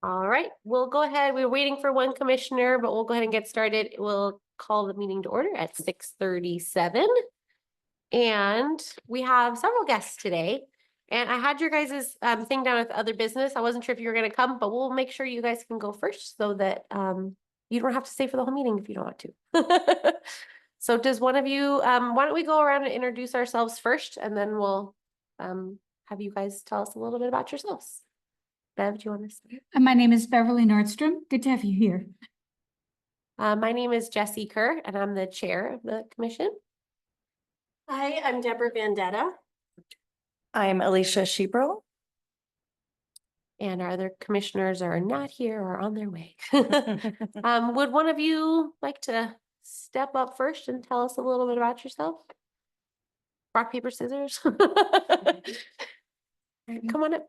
All right, we'll go ahead. We're waiting for one commissioner, but we'll go ahead and get started. We'll call the meeting to order at 6:37. And we have several guests today. And I had your guys' thing down with other business. I wasn't sure if you were gonna come, but we'll make sure you guys can go first so that you don't have to stay for the whole meeting if you don't want to. So does one of you, why don't we go around and introduce ourselves first, and then we'll have you guys tell us a little bit about yourselves. Bev, do you want to start? My name is Beverly Nordstrom. Good to have you here. My name is Jessie Kerr, and I'm the chair of the commission. Hi, I'm Deborah Vandetta. I'm Alicia Shebrel. And our other commissioners are not here or on their way. Would one of you like to step up first and tell us a little bit about yourself? Rock, paper, scissors. Come on up.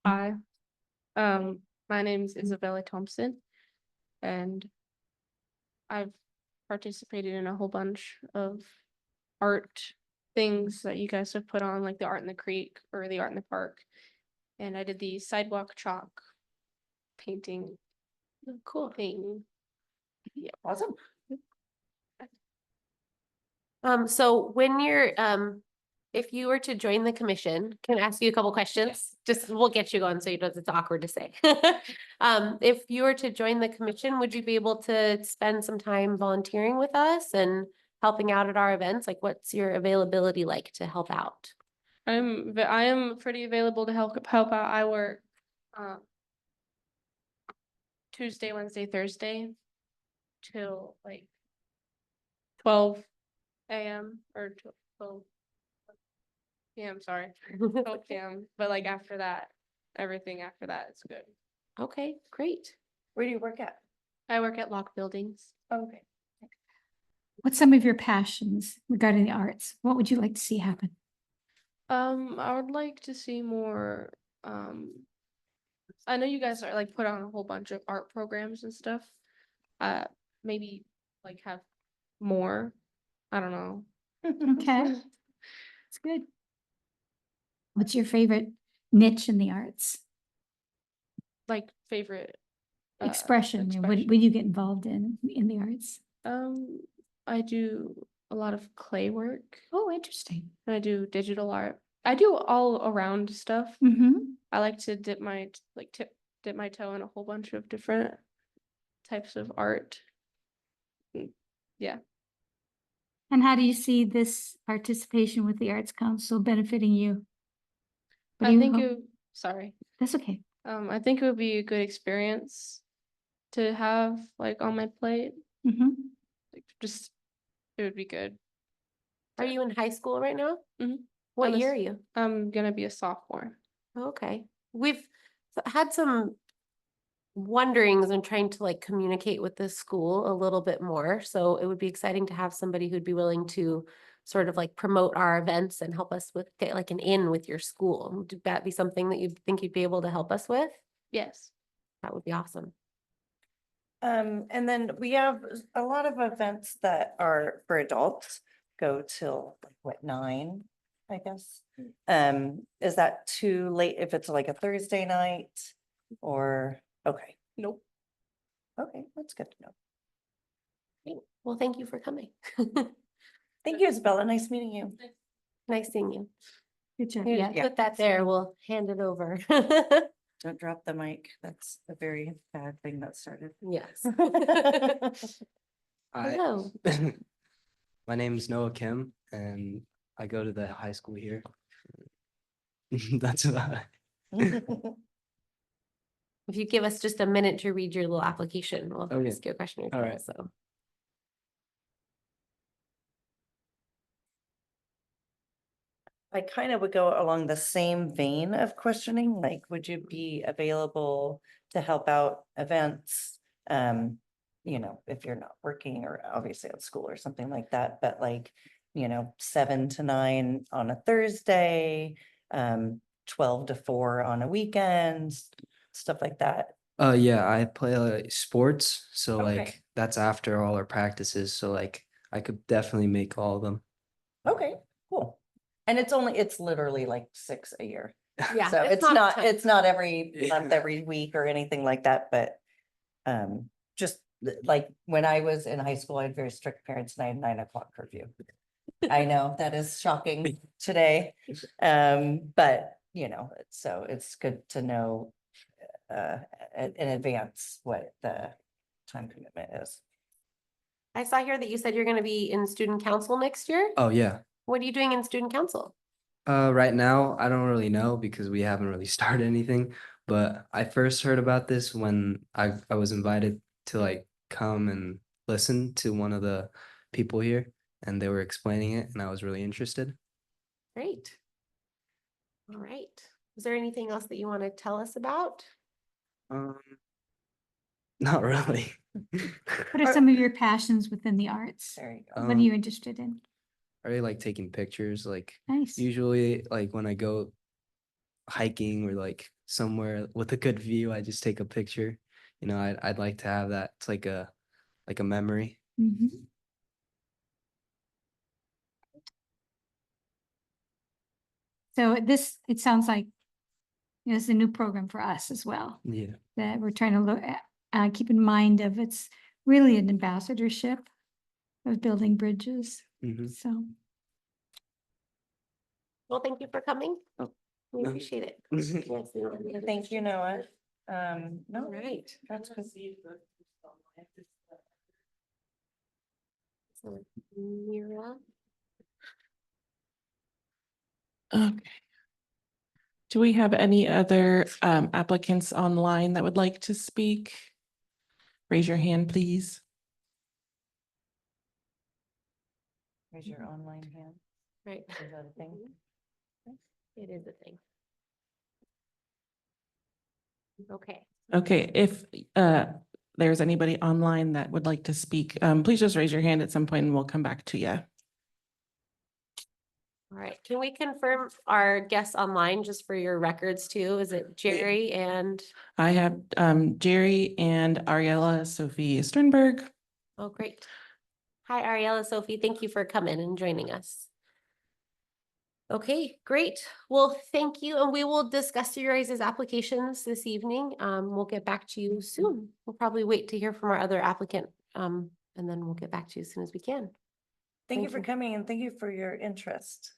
Hi, my name is Isabella Thompson, and I've participated in a whole bunch of art things that you guys have put on, like the Art in the Creek or the Art in the Park. And I did the sidewalk chalk painting Cool. thing. Yeah. Awesome. So when you're, if you were to join the commission, can I ask you a couple questions? Just, we'll get you going so you don't, it's awkward to say. If you were to join the commission, would you be able to spend some time volunteering with us and helping out at our events? Like, what's your availability like to help out? I am pretty available to help out. I work Tuesday, Wednesday, Thursday till like 12 a.m. or 12 p.m. Sorry, 12 p.m. But like after that, everything after that is good. Okay, great. Where do you work at? I work at Lock Buildings. Okay. What's some of your passions regarding the arts? What would you like to see happen? I would like to see more. I know you guys are like put on a whole bunch of art programs and stuff. Maybe like have more. I don't know. Okay, that's good. What's your favorite niche in the arts? Like favorite Expression. I mean, what do you get involved in the arts? I do a lot of clay work. Oh, interesting. I do digital art. I do all around stuff. Mm-hmm. I like to dip my toe in a whole bunch of different types of art. Yeah. And how do you see this participation with the Arts Council benefiting you? What do I you think hope? sorry. That's okay. I think it would be a good experience to have like on my plate. Mm-hmm. Like just it would be good. Are you in high school right now? Mhm. What year are you? I'm gonna be a sophomore. Okay. We've had some wonderings and trying to like communicate with the school a little bit more. So it would be exciting to have somebody who'd be willing to sort of like promote our events and help us with get like an in with your school. Would that be something that you think you'd be able to help us with? Yes. That would be awesome. And then we have a lot of events that are for adults, go till like what, 9, I guess. Is that too late if it's like a Thursday night or, okay, Nope. okay, that's good to know. Great. Well, thank you for coming. Thank you, Isabella. Nice meeting you. Nice seeing you. Good job. Here, Yeah. put that there. We'll hand it over. Don't drop the mic. That's a very bad thing that started. Yes. Hi. Hello. My name is Noah Kim, and I go to the high school here. That's about it. If you give us just a minute to read your little application, we'll Okay. ask you a question or two. All right. So. I kind of would go along the same vein of questioning, like, would you be available to help out events? You know, if you're not working or obviously at school or something like that, but like, 7 to 9 on a Thursday, 12 to 4 on a weekend, stuff like that. Yeah, I play sports, so Okay. like that's after all our practices, so like I could definitely make all of them. Okay, cool. And it's literally like 6 a year. Yeah. So a it's ton. not every month, Yeah. every week or anything like that, but just like when I was in high school, I had very strict parents and I had 9 o'clock curfew. I know that is shocking today. But so it's good to know in advance what the time commitment is. I saw here that you said you're gonna be in student council next year. Oh yeah. What are you doing in student council? Right now, I don't really know because we haven't really started anything, but I first heard about this when I was invited to like come and listen to one of the people here and they were explaining it and I was really interested. Great. All right. Is there anything else that you want to tell us about? Um, not really. What are some of your passions within the arts? There you go. What are you interested in? I really like taking pictures, like Nice. usually like when I go hiking or like somewhere with a good view, I just take a picture. I'd like to have that. It's like a memory. Mhm. So it sounds like it's a new program for us as well, Yeah. that we're trying to look at, keep in mind of it's really an ambassadorship of building bridges. Mhm. So, Well, thank you for coming. Oh, We no. appreciate it. Yes, we want to- Thank you, Noah. All No, right. that's good. So, Mira. Okay. Do we have any other applicants online that would like to speak? Raise your hand, please. Raise your online hand. Right. Is that a thing? It is a thing. Okay. Okay, if there's anybody online that would like to speak, please just raise your hand at some point and we'll come back to you. All right. Can we confirm our guests online just for your records too? Is it Jerry and, I have Jerry and Ariella Sophie Sternberg. oh, great. Hi, Ariella, Sophie. Thank you for coming and joining us. Okay, great. Well, thank you. And we will discuss your guys' applications this evening. We'll get back to you soon. We'll probably wait to hear from our other applicant. And then we'll get back to you as soon as we can. Thank you Thank for you. coming and thank you for your interest.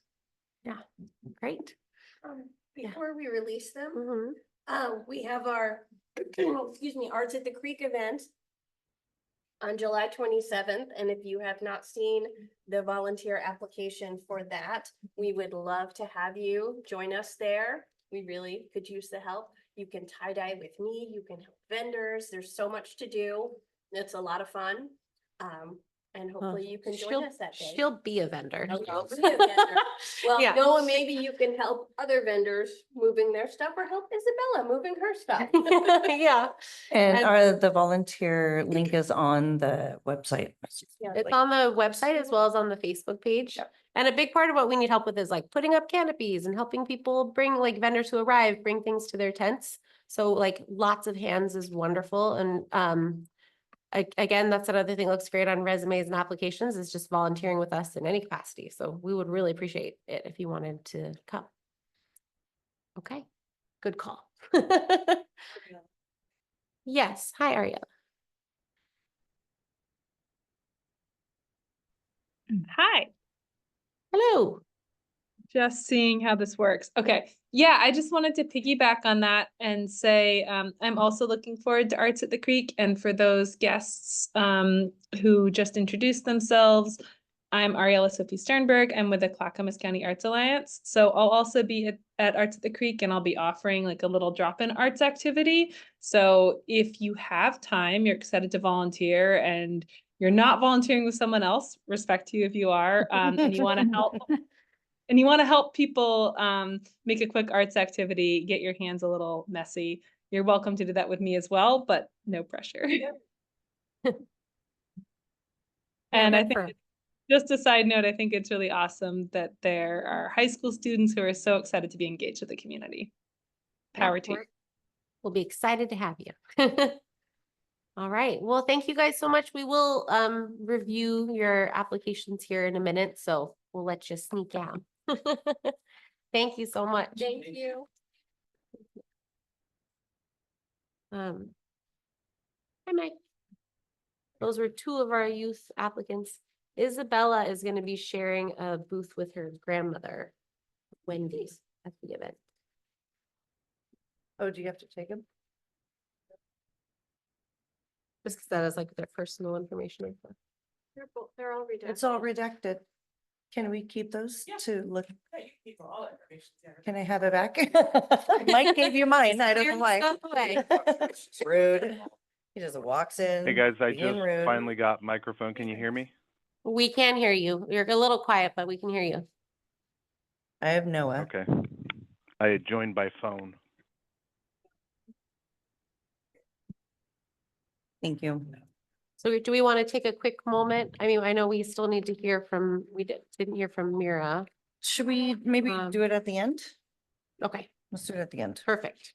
Great. Yeah. Before we release them, Mhm. we have our, excuse me, Arts at the Creek event on July 27th, and if you have not seen the volunteer application for that, we would love to have you join us there. We really could use the help. You can tie-dye with me, you can help vendors, there's so much to do. It's a lot of fun. And hopefully you can join us that day. She'll be a vendor. Okay, be a vendor. Well, Yeah. Noah, maybe you can help other vendors moving their stuff or help Isabella moving her stuff. Yeah, And And- the volunteer link is on the website. Yeah, it's on the website as well as on the Facebook page. Yep. And a big part of what we need help with is like putting up canopies and helping people bring like vendors who arrive, bring things to their tents. So like lots of hands is wonderful. And again, that's another thing that looks great on resumes and applications is just volunteering with us in any capacity. So we would really appreciate it if you wanted to come. Okay, good call. Yes, hi, Ariel. Hi, Hello. just seeing how this works. Okay, yeah, I just wanted to piggyback on that and say I'm also looking forward to Arts at the Creek. And for those guests who just introduced themselves, I'm Ariella Sophie Sternberg. I'm with the Clackamas County Arts Alliance. So I'll also be at Arts at the Creek and I'll be offering like a little drop-in arts activity. So if you have time, you're excited to volunteer and you're not volunteering with someone else, respect to you if you are, and you want to help. And you want to help people make a quick arts activity, get your hands a little messy. You're welcome to do that with me as well, but no pressure. And I think just a side note, I think it's really awesome that there are high school students who are so excited to be engaged with the community. Power to you. We'll be excited to have you. All right. Well, thank you guys so much. We will review your applications here in a minute, so we'll let you sneak out. Thank you so much. Thank you. Hi, Mike. Those were two of our youth applicants. Isabella is going to be sharing a booth with her grandmother, Wendy's, at the event. Oh, do you have to take them? Just because that is like their personal information. They're all redacted. It's all redacted. Can we keep those to look? Can I have it back? Mike gave you mine. I don't know Clear why. stuff away. It's rude. He just walks in. Hey guys, I being just rude. finally got microphone. Can you hear me? We can hear you. You're a little quiet, but we can hear you. I have Noah. Okay. I had joined by phone. Thank you. So do we want to take a quick moment? I mean, I know we still need to hear from, didn't hear from Mira. Should we maybe do it at the end? Okay, Let's do it at the end. perfect.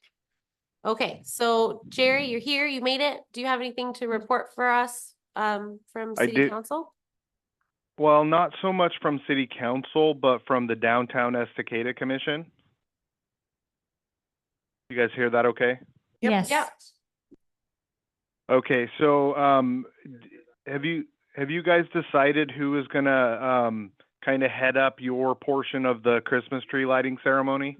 Okay, so Jerry, you're here, you made it. Do you have anything to report for us from I city did. council? Well, not so much from city council, but from the Downtown Estacada Commission. You guys hear that okay? Yes. Yep. Okay, so have you guys decided who is gonna kind of head up your portion of the Christmas tree lighting ceremony?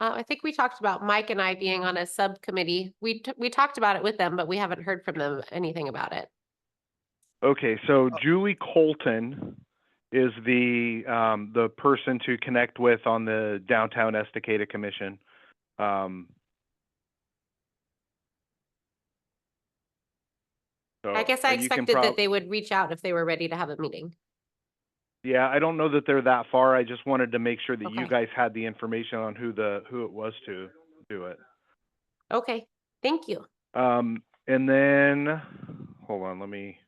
I think we talked about Mike and I being on a subcommittee. We talked about it with them, but we haven't heard from them anything about it. Okay, so Julie Colton is the person to connect with on the Downtown Estacada Commission. So I guess I you can expected that they would reach out if they were ready to have a meeting. Yeah, I don't know that they're that far. I just wanted to make sure that you Okay. guys had the information on who it was to do it. Okay, thank you. And then hold on, let me.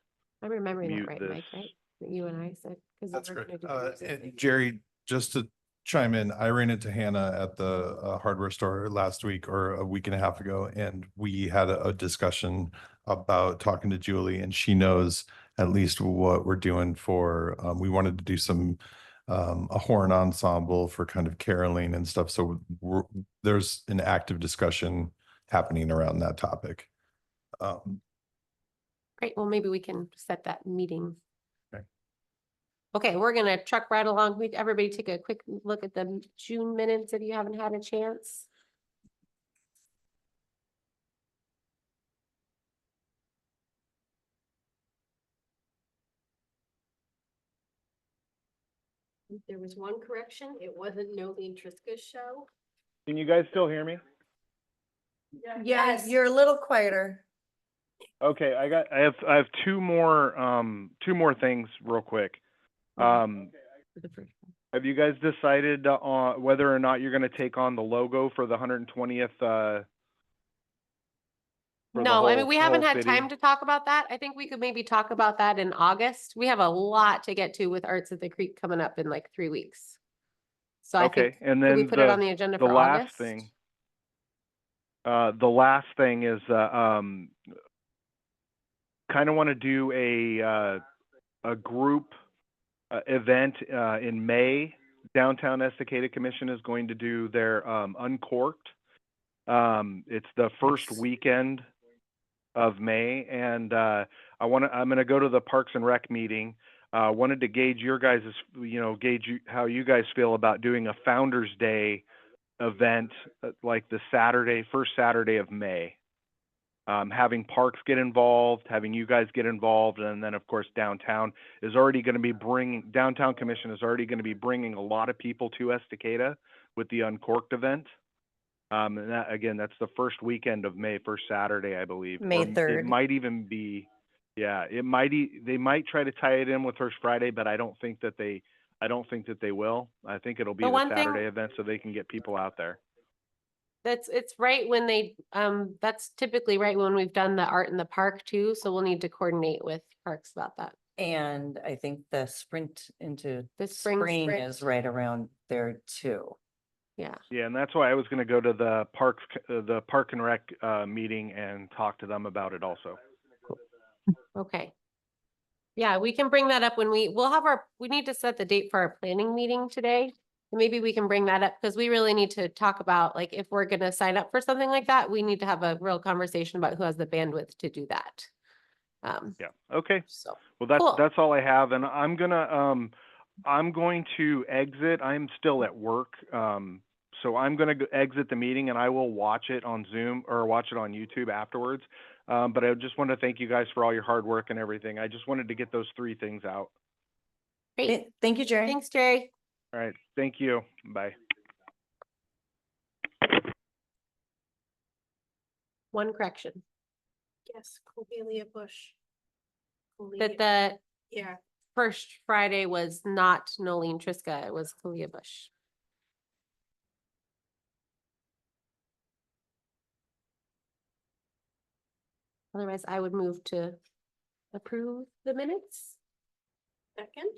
I'm remembering that Mute right, this. Mike, right? That you and I said. 'Cause That's we were great. gonna do the- And Jerry, just to chime in, I ran into Hannah at the hardware store last week or a week and a half ago, and we had a discussion about talking to Julie, and she knows at least what we're doing for, we wanted to do some a horn ensemble for kind of caroling and stuff. So there's an active discussion happening around that topic. Great, well, maybe we can set that meeting. Okay. Okay, we're gonna truck right along. Everybody take a quick look at the June minutes if you haven't had a chance. There was one correction. It wasn't Novi Triska's show. Can you guys still hear me? Yeah, you're a little quieter. Okay, I have two more things real quick. Have you guys decided on whether or not you're going to take on the logo for the 120th? No, I mean, we haven't had time to talk about that. I think we could maybe talk about that in August. We have a lot to get to with Arts at the Creek coming up in like 3 weeks. So I Okay, think, and could we then put it on the agenda the for last August? thing. The last thing is kind of want to do a group event in May. Downtown Estacada Commission is going to do their Uncorked. It's the first weekend of May, and I'm going to go to the Parks and Rec meeting. Wanted to gauge your guys', how you guys feel about doing a Founders Day event like the first Saturday of May. Having parks get involved, having you guys get involved, and then of course Downtown Commission is already going to be bringing a lot of people to Estacada with the Uncorked event. And that, again, that's the first weekend of May, first Saturday, I believe. May Or 3rd. It might even be, yeah, they might try to tie it in with First Friday, but I don't think that they will. I think it'll be The the one thing- Saturday event so they can get people out there. It's right when that's typically right when we've done the art in the park too, so we'll need to coordinate with Parks about that. And I think the sprint into The spring spring sprint. is right around there too. Yeah. Yeah, and that's why I was gonna go to the Park and Rec, meeting and talk to them about it also. Okay. Yeah, we can bring that up when we'll have we need to set the date for our planning meeting today. Maybe we can bring that up because we really need to talk about, like, if we're gonna sign up for something like that, we need to have a real conversation about who has the bandwidth to do that. Yeah, okay. So, Well, Cool. that's all I have, and I'm going to exit. I'm still at work, so I'm gonna exit the meeting, and I will watch it on Zoom or watch it on YouTube afterwards. But I just want to thank you guys for all your hard work and everything. I just wanted to get those 3 things out. great. Thank you, Jerry. Thanks, Jerry. All right, thank you. Bye. One correction, Yes, Cordelia Bush. that the Yeah, first Friday was not Nolene Triska, it was Kalia Bush. Otherwise, I would move to approve the minutes. second.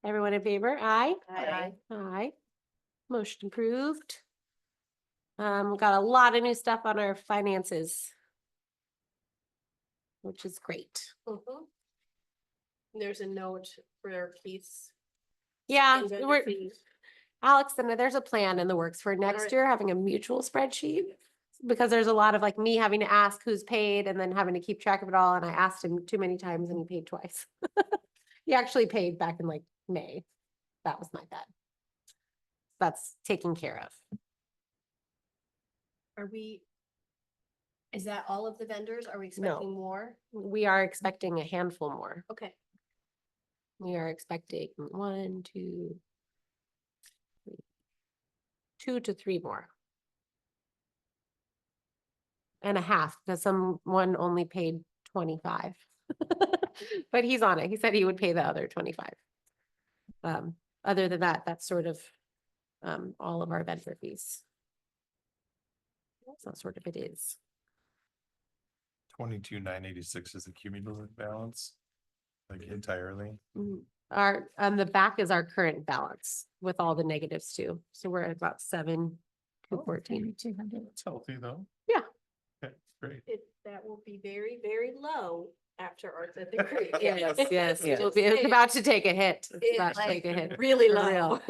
Everyone in favor? Aye. Aye. Aye. Motion approved. We got a lot of new stuff on our finances, which is great. There's a note for Keith's. Yeah, and vendor we're, fees. Alex, and there's a plan in the works for next Alright. year, having a mutual spreadsheet. Because there's a lot of, like, me having to ask who's paid and then having to keep track of it all, and I asked him too many times and he paid twice. He actually paid back in like May. That was my bad. That's taken care of. Is that all of the vendors? Are we expecting more? We are expecting a handful more. Okay. We are expecting 1, 2, 3, 2 to 3 more. And a half, because someone only paid 25. But he's on it. He said he would pay the other 25. Other than that, that's sort of all of our vendor fees. It's not sort of, it is. 22,986 is the cumulative balance, like entirely. Our, on the back is our current balance with all the negatives too. So we're at about 7,214. 200. That's healthy though. Yeah. Okay, great. That will be very, very low after Arts at the Creek. Yes, yes, Yeah. it's about to take a hit. It's It's about to like take a hit. really for low. real.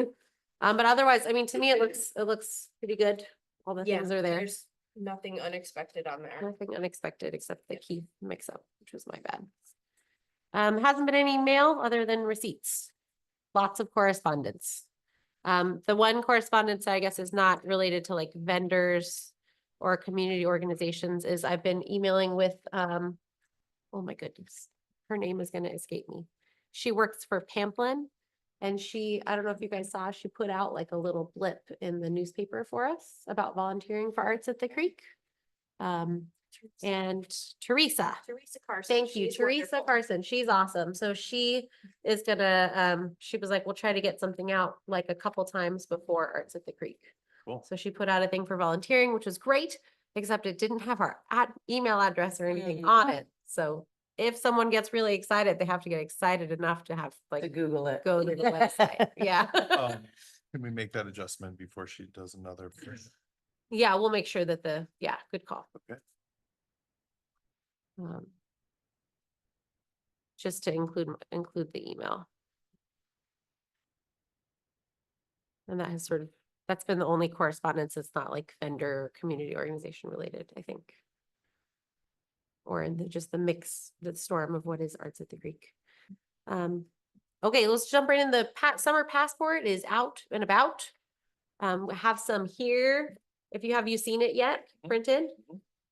But otherwise, I mean, to me, it looks pretty good. All the Yeah, things are there. there's nothing unexpected on there. Nothing unexpected except the key mix up, which was my bad. Hasn't been any mail other than receipts. Lots of correspondence. The one correspondence I guess is not related to like vendors or community organizations is I've been emailing with, oh my goodness, her name is gonna escape me. She works for Pamplin. And I don't know if you guys saw, she put out like a little blip in the newspaper for us about volunteering for Arts at the Creek. And Teresa, Carson. thank you, she's Teresa wonderful. Carson. She's awesome. So she is gonna, she was like, we'll try to get something out like a couple times before Arts at the Creek. Cool. So she put out a thing for volunteering, which was great, except it didn't have our email address or anything on it. So if someone gets really excited, they have to get excited enough to have To like, Google it. go to the website. Yeah. Can we make that adjustment before she does another? Yeah, we'll make sure that yeah, good call. Okay. Just to include the email. And that has that's been the only correspondence that's not like vendor community organization related, I think. Or in just the mix, the storm of what is Arts at the Creek. Okay, let's jump right in. The summer passport is out and about. We have some here. Have you seen it yet printed?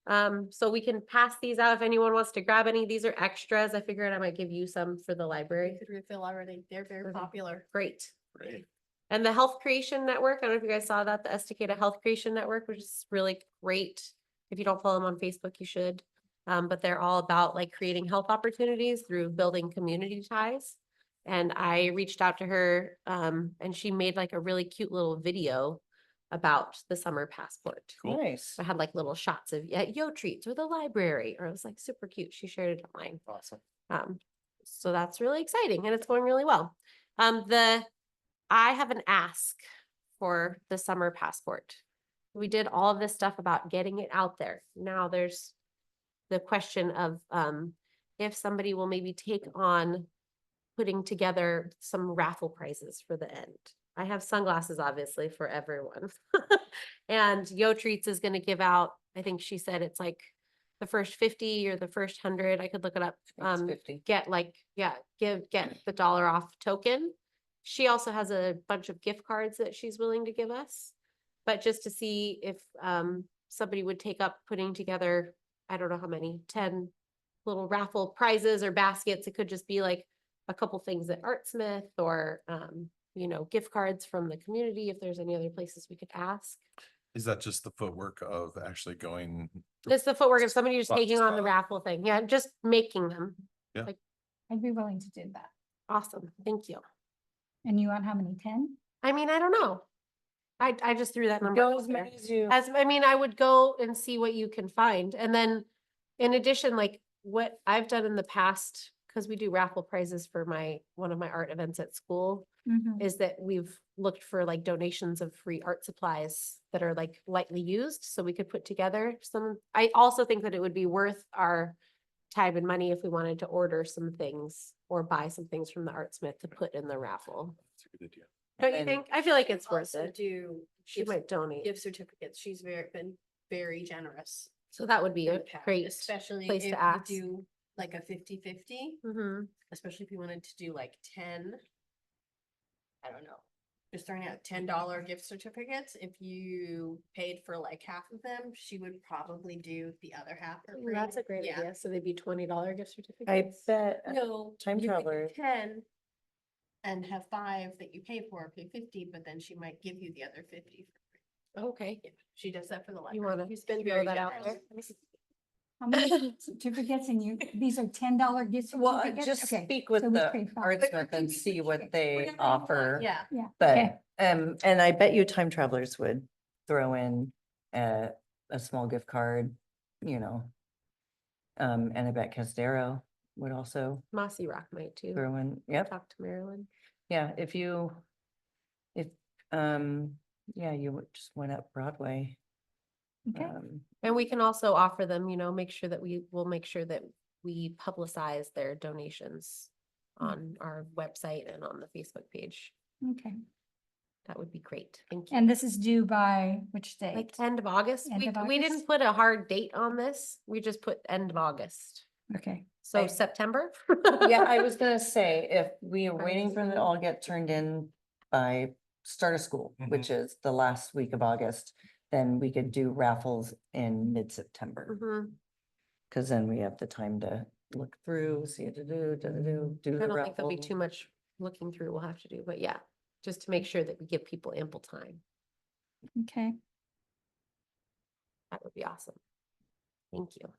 So we can pass these out if anyone wants to grab any. These are extras. I figured I might give you some for the library. Could refill already. They're very popular. Great. Great. And the Health Creation Network, I don't know if you guys saw that, the Estacada Health Creation Network, which is really great. If you don't follow them on Facebook, you should. But they're all about like creating health opportunities through building community ties. And I reached out to her and she made like a really cute little video about the summer passport. Cool. Nice. I had like little shots of Yo Treats or the library, or it was like super cute. She shared it online. Awesome. So that's really exciting and it's going really well. I have an ask for the summer passport. We did all of this stuff about getting it out there. Now there's the question of if somebody will maybe take on putting together some raffle prizes for the end. I have sunglasses, obviously, for everyone. And Yo Treats is gonna give out, I think she said it's like the first 50 or the first 100, I could look it up. It's 50. Get like, yeah, get the $1 off token. She also has a bunch of gift cards that she's willing to give us. But just to see if somebody would take up putting together, I don't know how many, 10 little raffle prizes or baskets. It could just be like a couple things at Artsmith or you know, gift cards from the community, if there's any other places we could ask. Is that just the footwork of actually going? It's the footwork of somebody just Box taking on the style. raffle thing. Yeah, just making them. I'd be willing to do that. Awesome. Thank you. And you want how many, 10? I mean, I don't know. I just threw that number. Go out as there. many as you. As, I mean, I would go and see what you can find. And then in addition, like what I've done in the past, because we do raffle prizes for one of my art events at school, Mhm. is that we've looked for like donations of free art supplies that are like lightly used, so we could put together some. I also think that it would be worth our time and money if we wanted to order some things or buy some things from the Artsmith to put in the raffle. That's a good idea. Don't you And- think? I feel like it's worth Also it. do She gift- might donate. gift certificates. She's been very generous. So that would be in a the past, great especially place if to you ask. do like a 50-50, Mhm. especially if you wanted to do like 10. I don't know, just throwing out $10 gift certificates. If you paid for like half of them, she would probably do the other half. for free. That's a great Yeah. idea. So they'd be $20 gift I certificates. bet. No. Time you could do traveler. 10 and have 5 that you pay for, pay 50, but then she might give you the other 50 for free. Okay. Yeah, she does that for the You library. wanna She's been throw very that out generous. there? How many certificates and you, these are $10 gift Well, certificates? just Okay, speak with so we the pay five. Artsmith and see what they Whatever you want, offer. Yeah. Yeah, But, okay. and I bet you time travelers would throw in a small gift card, you know. And I bet Castero would also Mossy Rock might too. throw in, yep, Talk to Marilyn. yeah, if you just went up Broadway. Okay. And we can also offer them, you know, make sure that we will make sure that we publicize their donations on our website and on the Facebook page. Okay. That would be great. Thank you. And this is due by which date? Like end of August. End We, of we August? didn't put a hard date on this. We just put end of August. Okay. So I- September? Yeah, I was gonna say, if we are waiting for them to Right. all get turned in by start of school, which is the last week of August, then we could do raffles in mid-September. Mhm. Cause then we have the time to look through, see it to do I the don't think there'll raffle. be too much looking through we'll have to do, but yeah, just to make sure that we give people ample time. Okay. That would be awesome. Thank you.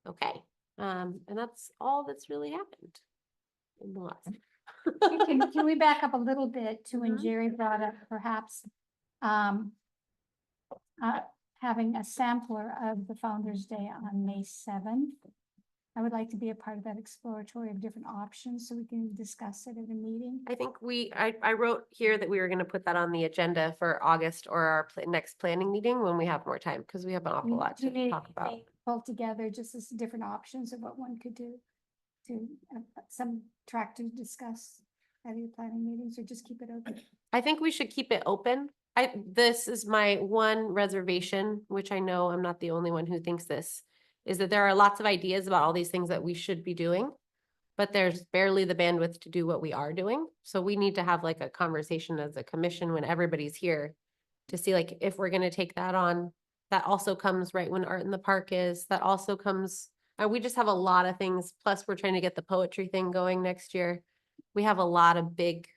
Okay, and that's all that's really happened. In the last. Can we back up a little bit to when Mhm. Jerry brought up perhaps having a sampler of the Founder's Day on May 7th? I would like to be a part of that exploratory of different options so we can discuss it at a meeting. I think I wrote here that we were gonna put that on the agenda for August or our next planning meeting when we have more time, because we have an awful We- lot we to may- talk about. may Pull together just as different options of what one could do to some track to discuss at your planning meetings or just keep it open. I think we should keep it open. This is my one reservation, which I know I'm not the only one who thinks this, is that there are lots of ideas about all these things that we should be doing, but there's barely the bandwidth to do what we are doing. So we need to have like a conversation as a commission when everybody's here to see like if we're gonna take that on. That also comes right when Art in the Park is, that also comes, we just have a lot of things. Plus, we're trying to get the poetry thing going next year. We have a lot of big,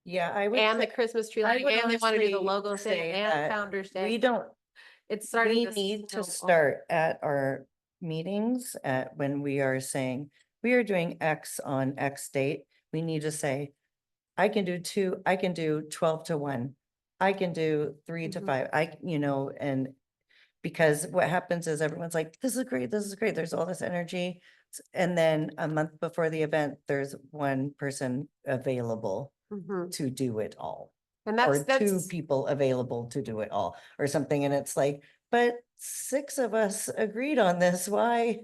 Yeah, I would. and the say- Christmas tree, I lighting, would and they want to do the honestly logo thing say and that Founder's Day. We don't, It's starting we to. need to snow. start at our meetings when we are saying, we are doing X on X date. We need to say, I can do 12 to 1. I can do 3 to Mhm. 5. And because what happens is everyone's like, this is great, this is great. There's all this energy. And then a month before the event, there's one person available Mhm. to do it all. And or that's, two that's, people available to do it all or something. And it's like, but 6 of us agreed on this, why?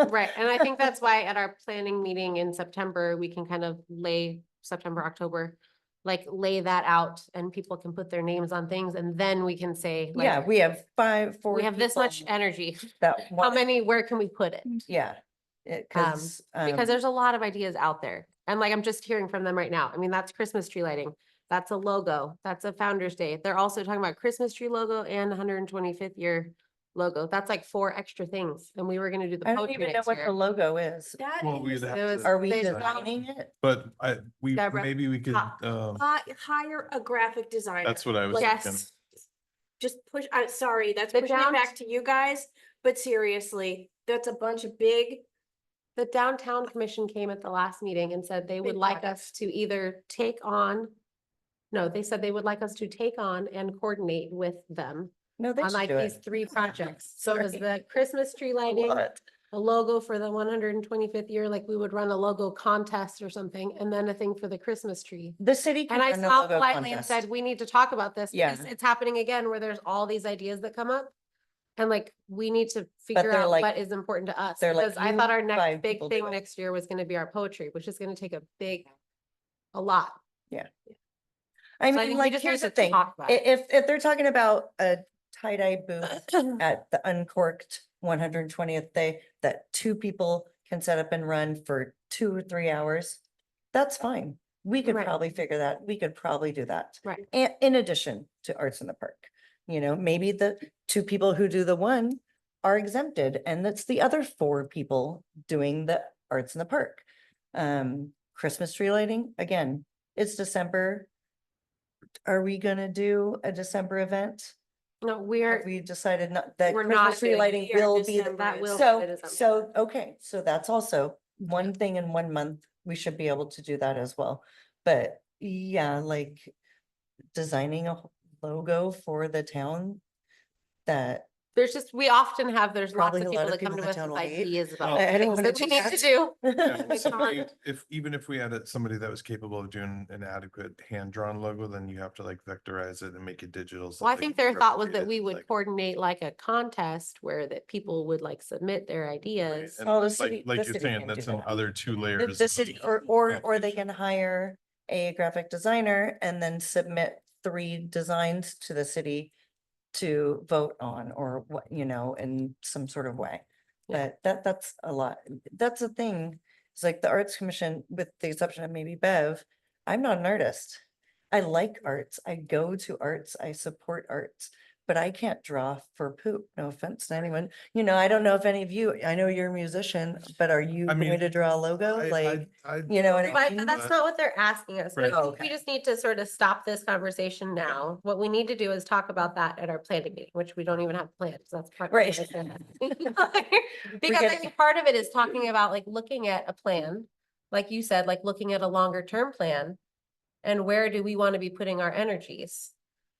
right, and I think that's why at our planning meeting in September, we can kind of lay September, October. Like lay that out and people can put their names on things and then we can say like. Yeah, we have 4 We have this much people energy. that How want, many, where can we put it? yeah. Cause, Because there's a lot of ideas out there. And like, I'm just hearing from them right now. I mean, that's Christmas tree lighting. That's a logo. That's a Founder's Day. They're also talking about Christmas tree logo and 125th year logo. That's like 4 extra things. And we were gonna do the I don't poetry even know next what the year. logo is. That Well, we'd is have It was- to, Are we they- designing it? but we, Deborah, maybe we could, hire a graphic designer. that's what I was Like, thinking. Yes, Just push, I'm sorry, that's The pushing it down- back to you guys, but seriously, that's a bunch of big, the downtown commission came at the last meeting and said they would Big like projects. us to either take on. No, they said they would like us to take on and coordinate with them No, they on should like do these it. 3 projects. So it was Sorry. the Christmas tree lighting, What? a logo for the 125th year, like we would run a logo contest or something, and then a thing for the Christmas tree. The city And can I run the smiled logo politely and contest. said, we need to talk about this because Yeah. it's happening again where there's all these ideas that come up. And like, we need to figure they're out like- what is important to us. they're like, Because I you thought our 5 next big people do thing it. next year was gonna be our poetry, which is gonna take a lot. I So I mean, think we like, just here's need the to thing, talk about it. if they're talking about a tie-dye booth at the uncorked 120th day, that 2 people can set up and run for 2 or 3 hours, that's fine. We could Right. probably figure that, we could probably do that. Right. And in addition to Arts in the Park, you know, maybe the 2 people who do the one are exempted and it's the other 4 people doing the Arts in the Park. Christmas tree lighting, again, it's December. Are we gonna do a December event? No, Have we're, we decided not, that we're not Christmas tree doing- lighting we are will be, December that will. so, be December. so, okay, so that's also one thing in 1 month. We should be able to do that as well. But yeah, like designing a logo for the town that There's just, we often have, there's lots Probably of a people lot that of come people to in us town with will hate. ideas about I don't things wanna that we do need to that. do. Yeah, It's so hard. if, even if we had somebody that was capable of doing an adequate hand-drawn logo, then you have to like vectorize it and make it digital. so Well, I they think can their thought was replicate that we it, would like, coordinate like a contest where that people would like submit their right, ideas. and Oh, the like- city- Like the you're city saying, can do that's that. another 2 The, layers. the of city, or they competition. can hire a graphic designer and then submit 3 designs to the city to vote on, or what, you know, in some sort of way. Yeah. That's a lot. That's the thing. It's like the Arts Commission, with the exception of maybe Bev, I'm not an artist. I like arts. I go to arts. I support arts, but I can't draw for poop. No offense to anyone. You know, I don't know if any of you, I know you're a musician, but are you I mean, going to draw a logo? Like, I, you know what I But mean? that's not what they're asking us. I Right. think Okay. we just need to sort of stop this conversation now. What we need to do is talk about that at our planning meeting, which we don't even have planned, so that's part. Right. Because I getting- think part of it is talking about like looking at a plan, like you said, like looking at a longer term plan. And where do we want to be putting our energies?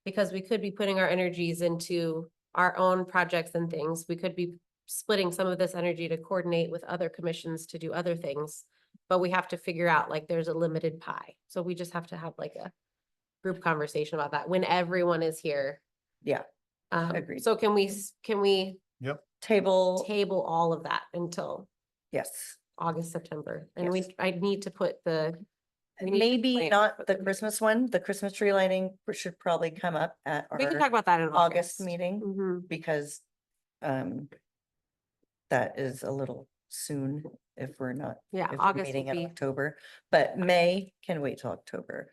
Because we could be putting our energies into our own projects and things. We could be splitting some of this energy to coordinate with other commissions to do other things. But we have to figure out like there's a limited pie. So we just have to have like a group conversation about that when everyone is here. Yeah, agreed. So can we yep, Table, table all of that until yes. August, September? And Yes. I need to put we need to Maybe plan not for the Christmas one. The Christmas tree lighting should probably come up at We can our talk about that in August meeting, Mhm. because that is a little soon if we're not, Yeah, if we're August meeting will in be, October. But May can wait till October.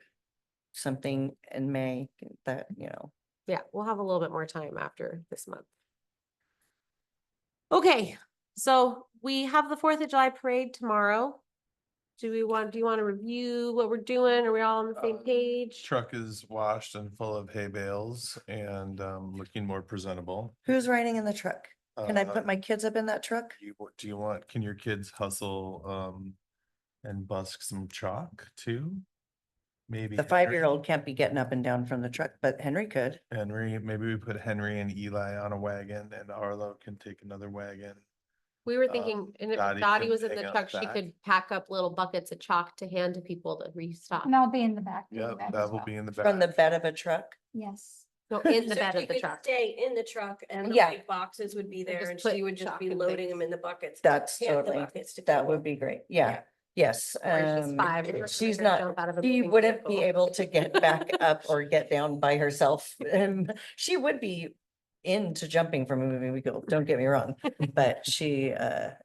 Something in May that, you know, yeah, we'll have a little bit more time after this month. Okay, so we have the 4th of July parade tomorrow. Do you want to review what we're doing? Are we all on the same page? truck is washed and full of hay bales and looking more presentable. who's riding in the truck? Can I Uh, put my kids up in that truck? Do you want, can your kids hustle and busk some chalk too? Maybe The 5-year-old can't be getting up and down from the truck, but Henry could. Henry, maybe we put Henry and Eli on a wagon and Arlo can take another wagon. We were thinking, and if Dottie Dottie can was in the hang out truck, she back. could pack up little buckets of chalk to hand to people to restock. And I'll be in the back. doing Yeah, that that as will well. be in the From the back. bed of a truck. Yes. No, in the So bed she of the could truck. Stay in the truck and the Yeah. big boxes would be there just and put she would just chalk be and loading things. them in the buckets. That's hand the totally, buckets to that people. would be great. Yeah, Yeah. yes. Or she's 5, we're She's gonna not, jump out of a she moving wouldn't be vehicle. able to get back up or get down by herself. She would be into jumping from a moving vehicle, don't get me wrong, but she, the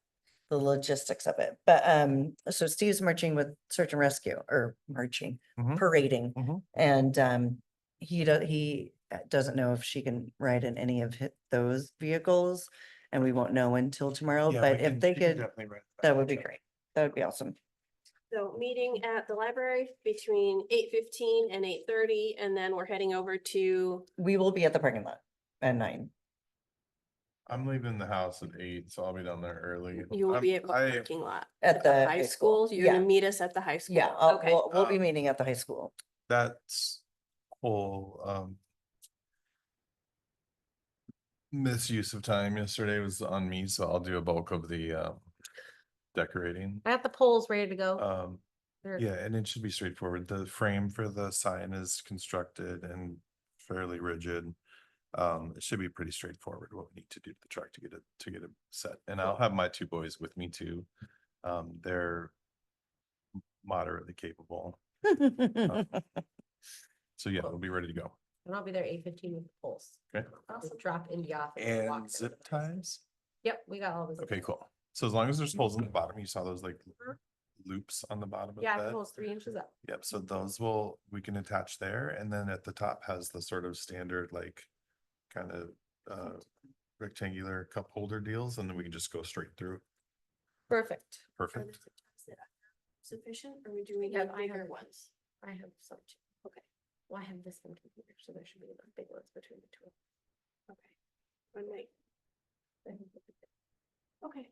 logistics of it. But, so Steve's marching with search and rescue, or marching, Mhm. parading. Mhm. And, he doesn't know if she can ride in any of those vehicles. And we won't know until tomorrow, Yeah, but we if can- they we can could, definitely ride the that back would be truck. great. That would be awesome. So meeting at the library between 8:15 and 8:30, and then we're heading over to, We will be at the parking lot at 9. I'm leaving the house at 8, so I'll be down there early. you will I'm- be at the I- parking lot. At the High school, you're Yeah, gonna meet us at the high school. yeah, Okay. we'll be Um, meeting at the high school. That's whole, misuse of time yesterday was on me, so I'll do a bulk of the, decorating. I got the poles ready to go. Um, They're- yeah, and it should be straightforward. The frame for the sign is constructed and fairly rigid. It should be pretty straightforward what we need to do to the truck to get it set. And I'll have my 2 boys with me too. They're moderately capable. So yeah, we'll be ready to go. And I'll be there 8:15 with the poles. Okay. Just drop Indy off. and walk And to zip the place. ties? Yep, we got all those. Okay, cool. So as long as there's holes in the bottom, you saw those like loops on the bottom of Yeah, that. the pole's 3 inches up. Yep, so those we can attach there, and then at the top has the sort of standard like kind of rectangular cup holder deals, and then we can just go straight through. Perfect. Are Perfect. the zip ties sufficient, or do we Yeah, need I bigger have- ones? I have some too. Okay. Well, I have this one here, so there should be enough big ones between the two. Okay. I might, I think we'll be good. okay.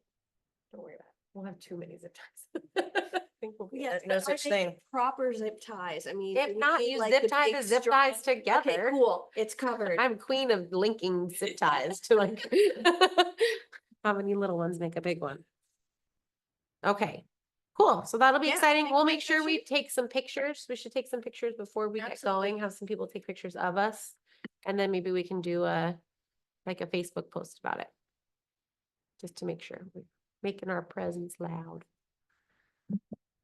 Don't worry about it. We'll have too many zip ties. I think we'll be. Yeah, No are such they thing. Proper zip ties, I mean. If do we not, need, use like, zip the ties big and zip strong- ties Okay, together. cool, it's covered. I'm queen of linking zip ties to like. How many little ones make a big one? Okay, cool. So that'll be Yeah, exciting. thank We'll you, make sure we appreciate take some pictures. We should take some pictures before we get Absolutely. going, have some people take pictures of us. And then maybe we can do like a Facebook post about it. Just to make sure we're making our presence loud.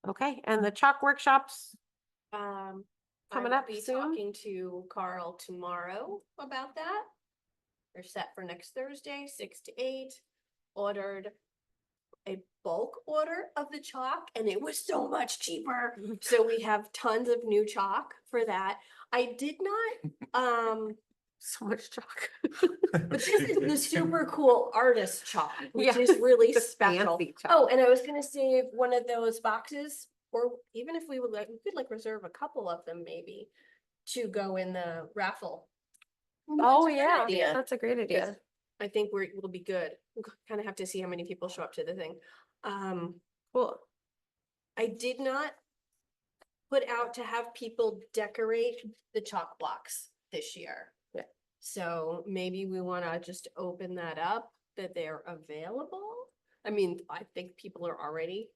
Okay, and the chalk workshops, I Coming will up be soon? talking to Carl tomorrow about that. They're set for next Thursday, 6 to 8. Ordered a bulk order of the chalk and it was so much cheaper. So we have tons of new chalk for that. I did not, so much chalk. but this is the super cool artist chalk, which Yeah, is really the special. fancy chalk. Oh, and I was gonna save one of those boxes, or even if we would like, we could like reserve a couple of them maybe to go in the raffle. Oh, That's a good yeah, idea. that's a great Because idea. I think we'll be good. We'll kind of have to see how many people show up to the thing. Cool. I did not put out to have people decorate the chalk blocks this year. Yeah. So maybe we want to just open that up, that they're available. I mean, I think people are already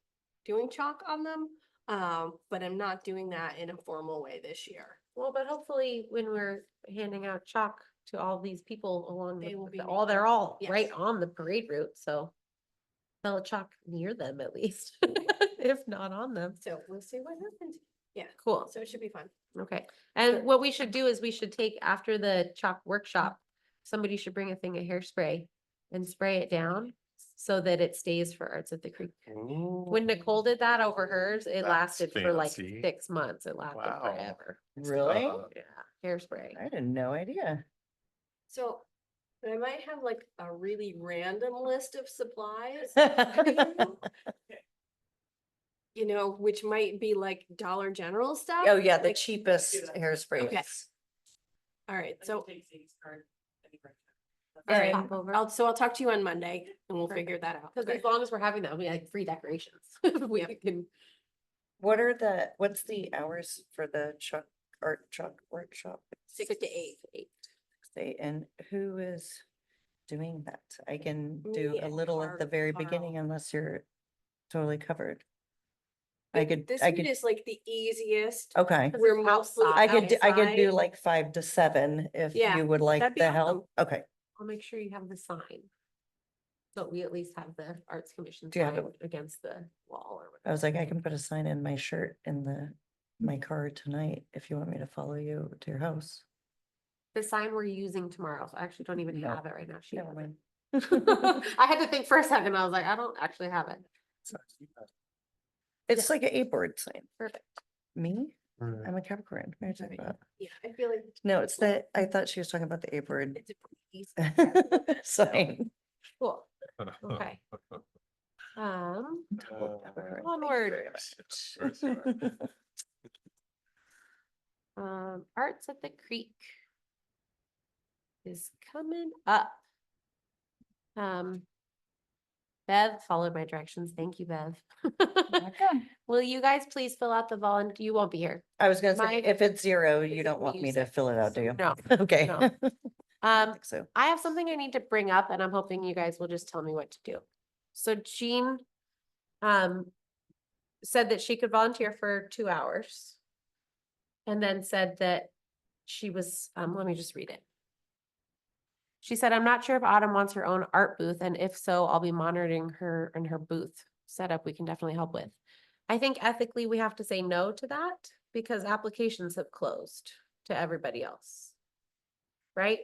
doing chalk on them, but I'm not doing that in a formal way this year. Well, but hopefully when we're handing out chalk to all these people along They will be they're all yes. right on the parade route, so. They'll chalk near them at least, if not on them. So we'll see what happens. Yeah, Cool, so it should be fun. okay. And what we should do is we should take after the chalk workshop, somebody should bring a thing of hairspray and spray it down so that it stays for Arts at the Creek. When Nicole did that over hers, it That's lasted for like fancy. 6 months. It lasted Wow. forever. Really? Yeah, hairspray. I had no idea. So I might have like a really random list of supplies. You know, which might be like Dollar General stuff. Oh, yeah, the Like, cheapest hairspray. Okay. is- all right, so. Yeah, All right, Pop over. I'll talk to you on Monday and we'll Perfect. figure that out. Cause Okay. as long as we're having that, we like free decorations. We can, What's the hours for the art chalk workshop? 6 to 8. And who is doing that. I can Me do a and little at the Carl very tomorrow. beginning unless you're totally covered. I could, This I one could, is like the easiest. okay. Because We're it's mostly outside. I could do outside. like 5 to 7 if Yeah, you would like that'd be the awesome. help. Okay. I'll make sure you have the sign. So we at least have the Arts Commission Do you have sign it? against the wall or I was whatever. like, I can put a sign in my shirt in my car tonight if you want me to follow you to your house. The sign we're using tomorrow, so I actually don't even No, have it right now. She never has mind. it. I had to think for a second. I was like, I don't actually have it. It's like an A-board sign. Perfect. Me? I'm a Capricorn. What are you talking about? Yeah, I feel like No, it's that, I thought she was talking about the A-board it's a pretty easy. sign. Cool. Okay. Um, Capricorn. onward. Arts at the Creek is coming up. Bev followed my directions. Thank you, Bev. Welcome. Will you guys please fill out the volunteer? You won't be here. I was gonna say, My- if it's 0, you is don't want me to music, fill it out, do you? No, Okay. no. I think So, I have something I need to bring up and I'm hoping you guys will just tell me what to do. So Jean, said that she could volunteer for 2 hours. And then said that she was, let me just read it. She said, I'm not sure if Autumn wants her own art booth, and if so, I'll be monitoring her and her booth setup. We can definitely help with. I think ethically we have to say no to that because applications have closed to everybody else. Right?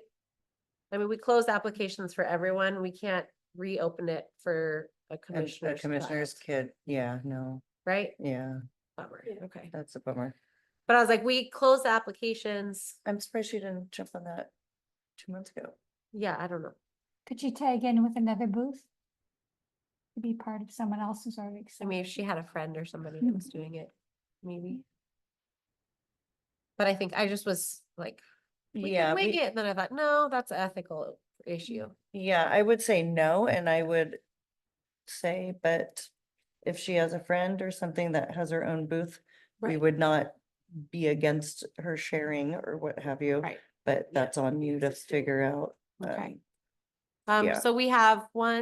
I mean, we closed applications for everyone. We can't reopen it for a and commissioner's. a commissioner's child, kid, yeah, no, Right? yeah, Bummer. Okay. that's a bummer. But I was like, we closed the applications. I'm surprised you didn't jump on that 2 months ago. Yeah, I don't know. Could you tag in with another booth? To be part of someone else who's already I accepted? mean, if she had a friend or somebody that was doing it, maybe. But I think I just was like, we Yeah, could wing it. And then I thought, no, that's an ethical issue. yeah, I would say no, and I would say, but if she has a friend or something that has her own booth, we Right. would not be against her sharing or what have you. Right. But that's on you to figure out. Okay. yeah. So we have 4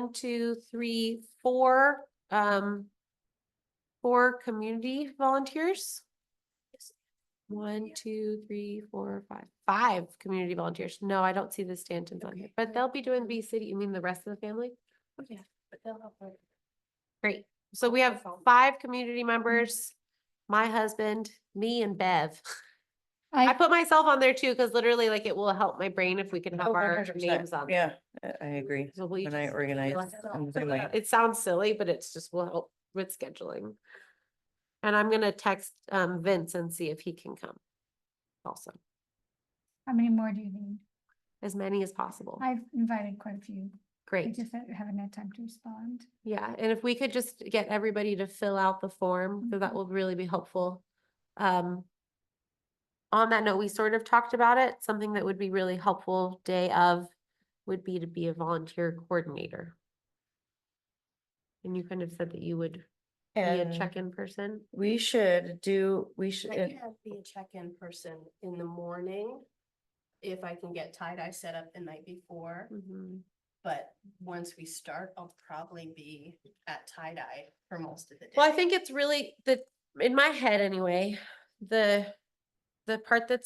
community volunteers. 5 community volunteers. No, I don't see the Stantons on here, but they'll be doing B City. You mean the rest of the family? Yeah, but they'll help her. Great. So we have 5 community members, my husband, me and Bev. I put myself on there too, because literally like it will help my brain if we can have Oh, our 100%. names on. there. Yeah, I agree. So we When I just organize. realize it all. I'm doing my- It sounds silly, but it's just will help with scheduling. And I'm gonna text Vince and see if he can come. Also, How many more do you need? as many as possible. I've invited quite a few. I Great. just haven't had time to respond. Yeah, and if we could just get everybody to fill out the form, so that Mhm. will really be helpful. On that note, we sort of talked about it. Something that would be really helpful day of would be to be a volunteer coordinator. And you kind of said that you would be a And check-in person. we should, I can be a check-in person in the morning. If I can get tie-dye set up the night before, Mhm. but once we start, I'll probably be at tie-dye for most of the day. Well, I think it's really in my head anyway, the part that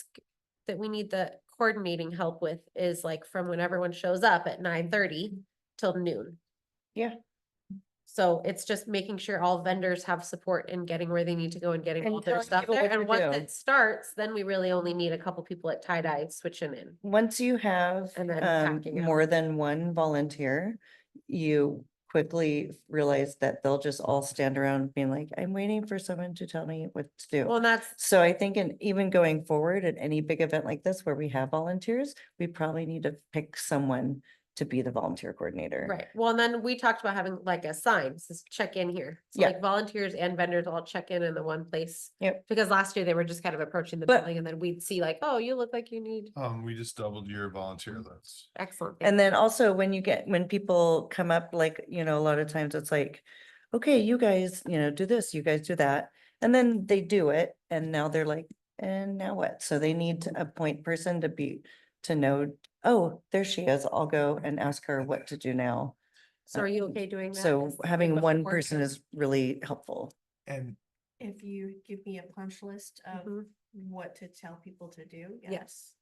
we need the coordinating help with is like from when everyone shows up at 9:30 till noon. Yeah. So it's just making sure all vendors have support in getting where they need to go and getting And all their telling stuff people there. what to And once do. it starts, then we really only need a couple people at tie-dye switching in. Once you have And then packing out. more than one volunteer, you quickly realize that they'll just all stand around being like, I'm waiting for someone to tell me what to do. Well, that's, So I think even going forward at any big event like this where we have volunteers, we probably need to pick someone to be the volunteer coordinator. right. Well, and then we talked about having like a sign, says check in here. So Yeah. like volunteers and vendors all check in the one place. Yep. Because last year they were just kind of approaching the But- building and then we'd see like, oh, you look like you need, We just doubled your volunteer list. excellent. And then also when people come up, like, a lot of times it's like, okay, you guys, do this, you guys do that. And then they do it and now they're like, and now what? So they need a point person to to know, oh, there she is. I'll go and ask her what to do now. So are you okay doing that? So as, like, having a one board? person is really helpful. And If you give me a punch list of Mhm. what to tell people to do. Yes,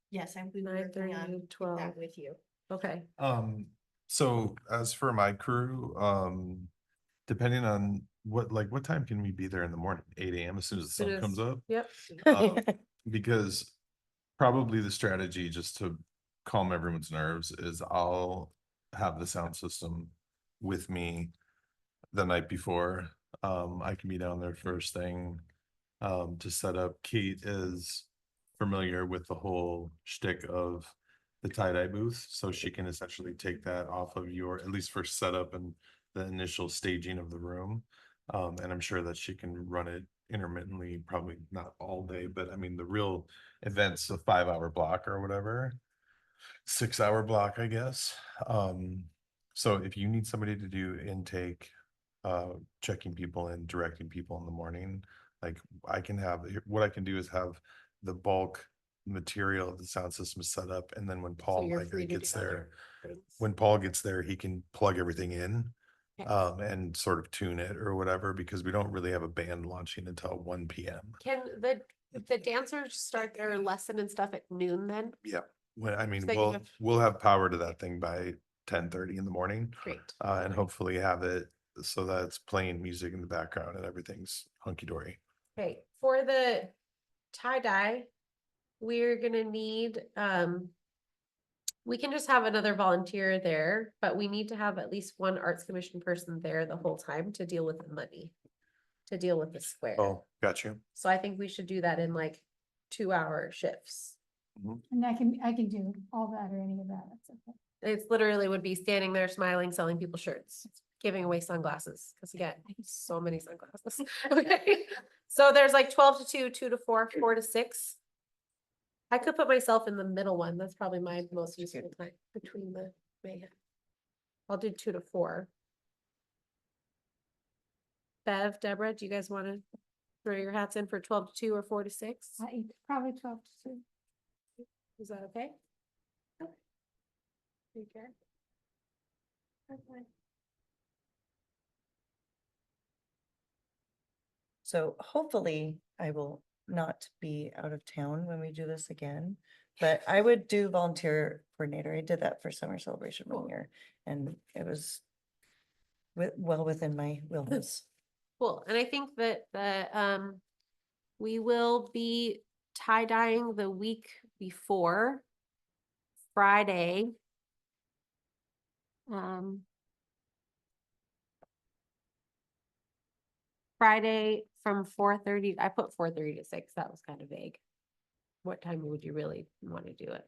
Yes, I'm working 9:30 on to 12. that with you. okay. so as for my crew, depending on what time can we be there in the morning? 8 a.m. as soon as the Soon sun comes as- up? Yep, Um, Because probably the strategy, just to calm everyone's nerves, is I'll have the sound system with me the night before. I can be down there first thing to set up. Kate is familiar with the whole shtick of the tie-dye booth, so she can essentially take that off of your, at least for setup and the initial staging of the room. And I'm sure that she can run it intermittently, probably not all day, but I mean, the real event's a 5-hour block or whatever. 6-hour block, I guess. So if you need somebody to do intake, checking people and directing people in the morning, like I can have, what I can do is have the bulk material of the sound system set up, and then when so Paul you're like, free to gets do there, other things. when Paul gets there, he can plug everything in. Okay. And sort of tune it or whatever, because we don't really have a band launching until 1 p.m. Can the dancers start their lesson and stuff at noon then? Yeah, when, I mean, So you we'll, have- we'll have power to that thing by 10:30 in the morning. Great. And hopefully have it so that it's playing music in the background and everything's hunky dory. Okay, for the tie-dye, we're gonna need, we can just have another volunteer there, but we need to have at least one Arts Commission person there the whole time to deal with the money, to deal with the square. Oh, got you. So I think we should do that in like 2-hour shifts. And I can do all that or any of that. That's okay. It's literally would be standing there smiling, selling people shirts, giving away sunglasses, because again, so many sunglasses. Okay, so there's like 12 to 2, 2 to 4, 4 to 6. I could put myself in the middle one. That's probably my most useful time between the mayhem. I'll do 2 to 4. Bev, Deborah, do you guys want to throw your hats in for 12 to 2 or 4 to 6? Probably 12 to 2. Is that okay? Okay. You care? Okay. So hopefully I will not be out of town when we do this again. But I would do volunteer coordinator. I did that for summer celebration one Cool. year, and it was well within my wheelhouse. Cool, and I think that we will be tie-dyeing the week before Friday. Friday from 4:30, I put 4:30 to 6, that was kind of vague. What time would you really want to do it?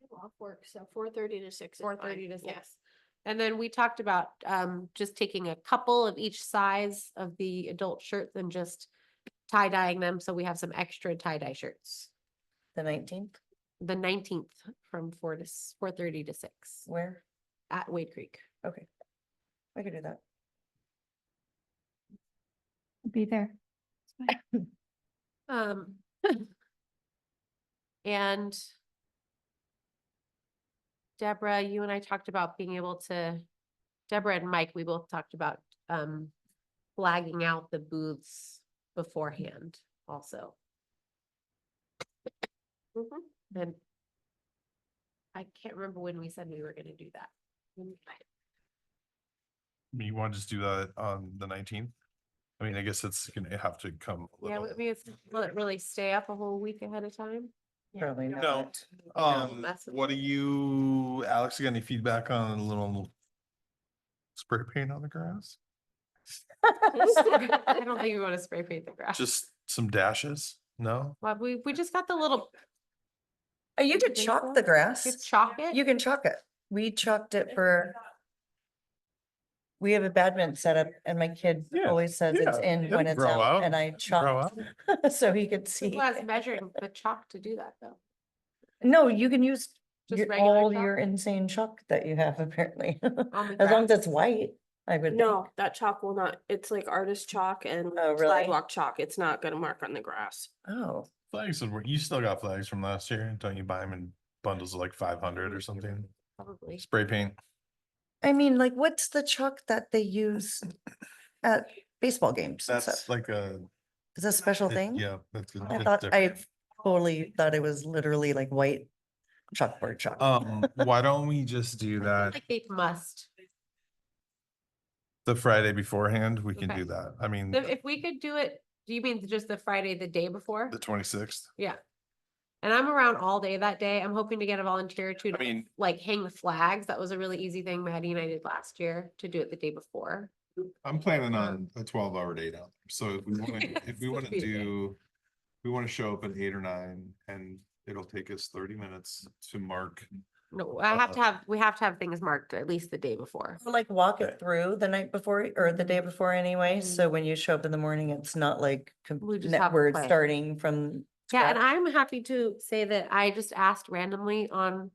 I'm off work, so 4:30 to 6 is 4:30 to fine. 6. And then we talked about just taking a couple of each size of the adult shirts and just tie-dyeing them, so we have some extra tie-dye shirts. The 19th, The 19th from 4:30 to 6 where? at Wade Creek. Okay. I could do that. Be there. And Deborah, you and I talked about being able to, Deborah and Mike, we both talked about flagging out the booths beforehand also. And I can't remember when we said we were gonna do that. You want to just do that on the 19th? I mean, I guess it's gonna have to come. a Yeah, little- I mean, will it really stay up a whole week ahead of time? Probably No, not. that's- what do you, Alex, you got any feedback on a little spray paint on the grass? I don't think we want to spray paint the grass. Just some dashes? No? Well, we just got the little, You could think so? chalk the grass. just chalk it. You can chalk it. We chalked it for. We have a badminton setup and my kid Yeah, always says it's yeah, in it'll when it's grow out out, and I Grow chalked up. so he could see. Who has measuring the chalk to do that though? No, you can use Just your, regular all chalk? your insane chalk that you have apparently. On the As long as grass? it's white, I would. No, that chalk will not, it's like artist chalk and Oh, really? sidewalk chalk. It's not gonna mark on the grass. Oh, Flags, you still got flags from last year, don't you buy them in bundles of like 500 or something? Probably. Spray paint. I mean, like, what's the chalk that they use at baseball games and That's stuff? like a, Is that a special thing? yeah, that's. I it's thought, I different. totally thought it was literally like white chalkboard chalk. Why don't we just do I feel that like they must. the Friday beforehand? We can Okay. do that. I mean, So if we could do it, do you mean just the Friday, the day before? the 26th. Yeah. And I'm around all day that day. I'm hoping to get a volunteer to I mean, like hang the flags. That was a really easy thing Maddie and I did last year to do it the day before. I'm planning on a 12-hour day down there. So if we want to, if It's we gonna want to be a day. do, we want to show up at 8 or 9 and it'll take us 30 minutes to mark. No, I have to have, we have to have things marked at least the day before. Or like walk Okay. it through the night before or the day before anyway, so when you show up in the morning, it's not like We just have a we're plan. starting from. Yeah, and scratch. I'm happy to say that I just asked randomly on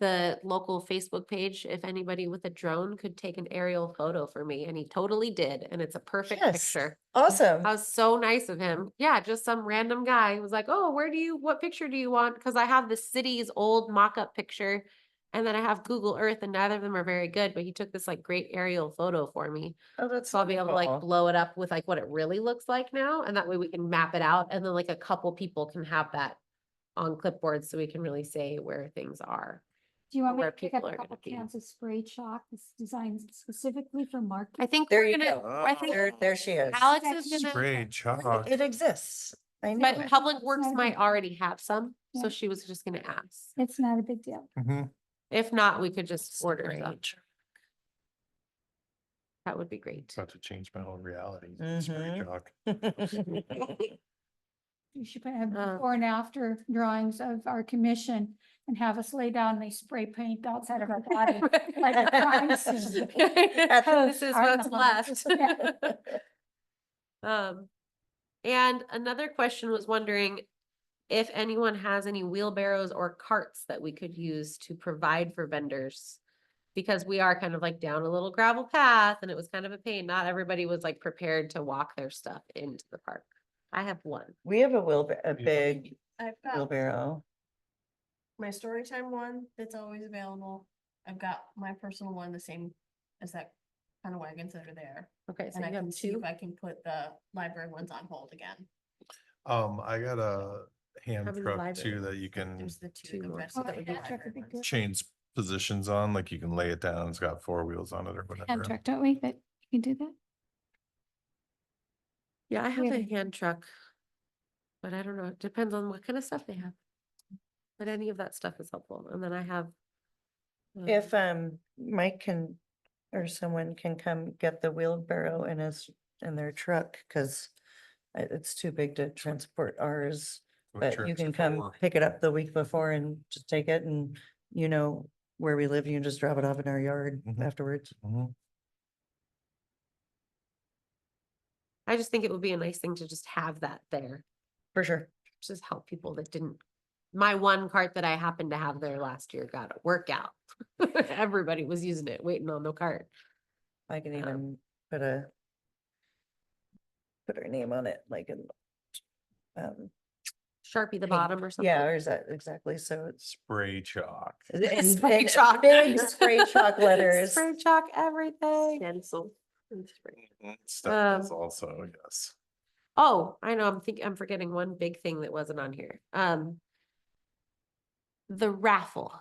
the local Facebook page if anybody with a drone could take an aerial photo for me, and he totally did, and it's a perfect Yes. picture. Awesome. That was so nice of him. Yeah, just some random guy was like, "Oh, what picture do you want?" Because I have the city's old mock-up picture, and then I have Google Earth, and neither of them are very good. But he took this like great aerial photo for me, Oh, that's. so I'll be able to like wonderful. blow it up with like what it really looks like now, and that way we can map it out, and then like a couple people can have that on clipboard, so we can really say where things are. Do you want me where to pick up people a are gonna couple be. cans of spray chalk that's designed specifically for marking? I think There we're you gonna. go. I think There she is. Alex is gonna. Spray chalk. It exists. I know. But it. Public It's Works not a might big- already have some, Yeah. so she was just gonna ask. It's not a big deal. Mhm. If not, we could just order Spray some. chalk. That would be great. About to change my whole reality. Spray Mhm. chalk. You should have Uh. before and after drawings of our commission and have us lay down and they spray paint outside of our body. Like a crime scene. This is Art what's novel. left. Yeah. And another question was wondering if anyone has any wheelbarrows or carts that we could use to provide for vendors. Because we are kind of like down a little gravel path and it was kind of a pain. Not everybody was like prepared to walk their stuff into the park. I have one. We have a big I've got wheelbarrow. my story time one that's always available. I've got my personal one, the same as that kind of wagons that are there. Okay, so And I you have can see two. if I can put the library ones on hold again. I got a hand How many truck libraries? too that you can There's the Two the more. rest Oh, of the that would be library good. ones. change positions on, like you can lay it down. It's got 4 wheels on it or Hand whatever. truck, don't we? That you can do that? Yeah, I have Yeah. a hand truck. But I don't know. It depends on what kind of stuff they have. But any of that stuff is helpful. And then I have. If Mike can or someone can come get the wheelbarrow in their truck, because it's too big to transport ours. What But trucks you are can come for? pick it up the week before and just take it, and you know where we live, you can just drop it off in our yard Mhm. afterwards. Mhm. I just think it would be a nice thing to just have that there. For sure. Just help people that didn't. My one cart that I happened to have there last year got a workout. Everybody was using it, waiting on the cart. I can even put our name on it, like in Sharpie the pink. bottom or something. Yeah, or is that exactly, so it's Spray chalk. Spray chalk. big spray chalk letters. Spray chalk everything. Stencil and spray. Stuff is also, yes. Oh, I know, I'm forgetting one big thing that wasn't on here. The raffle.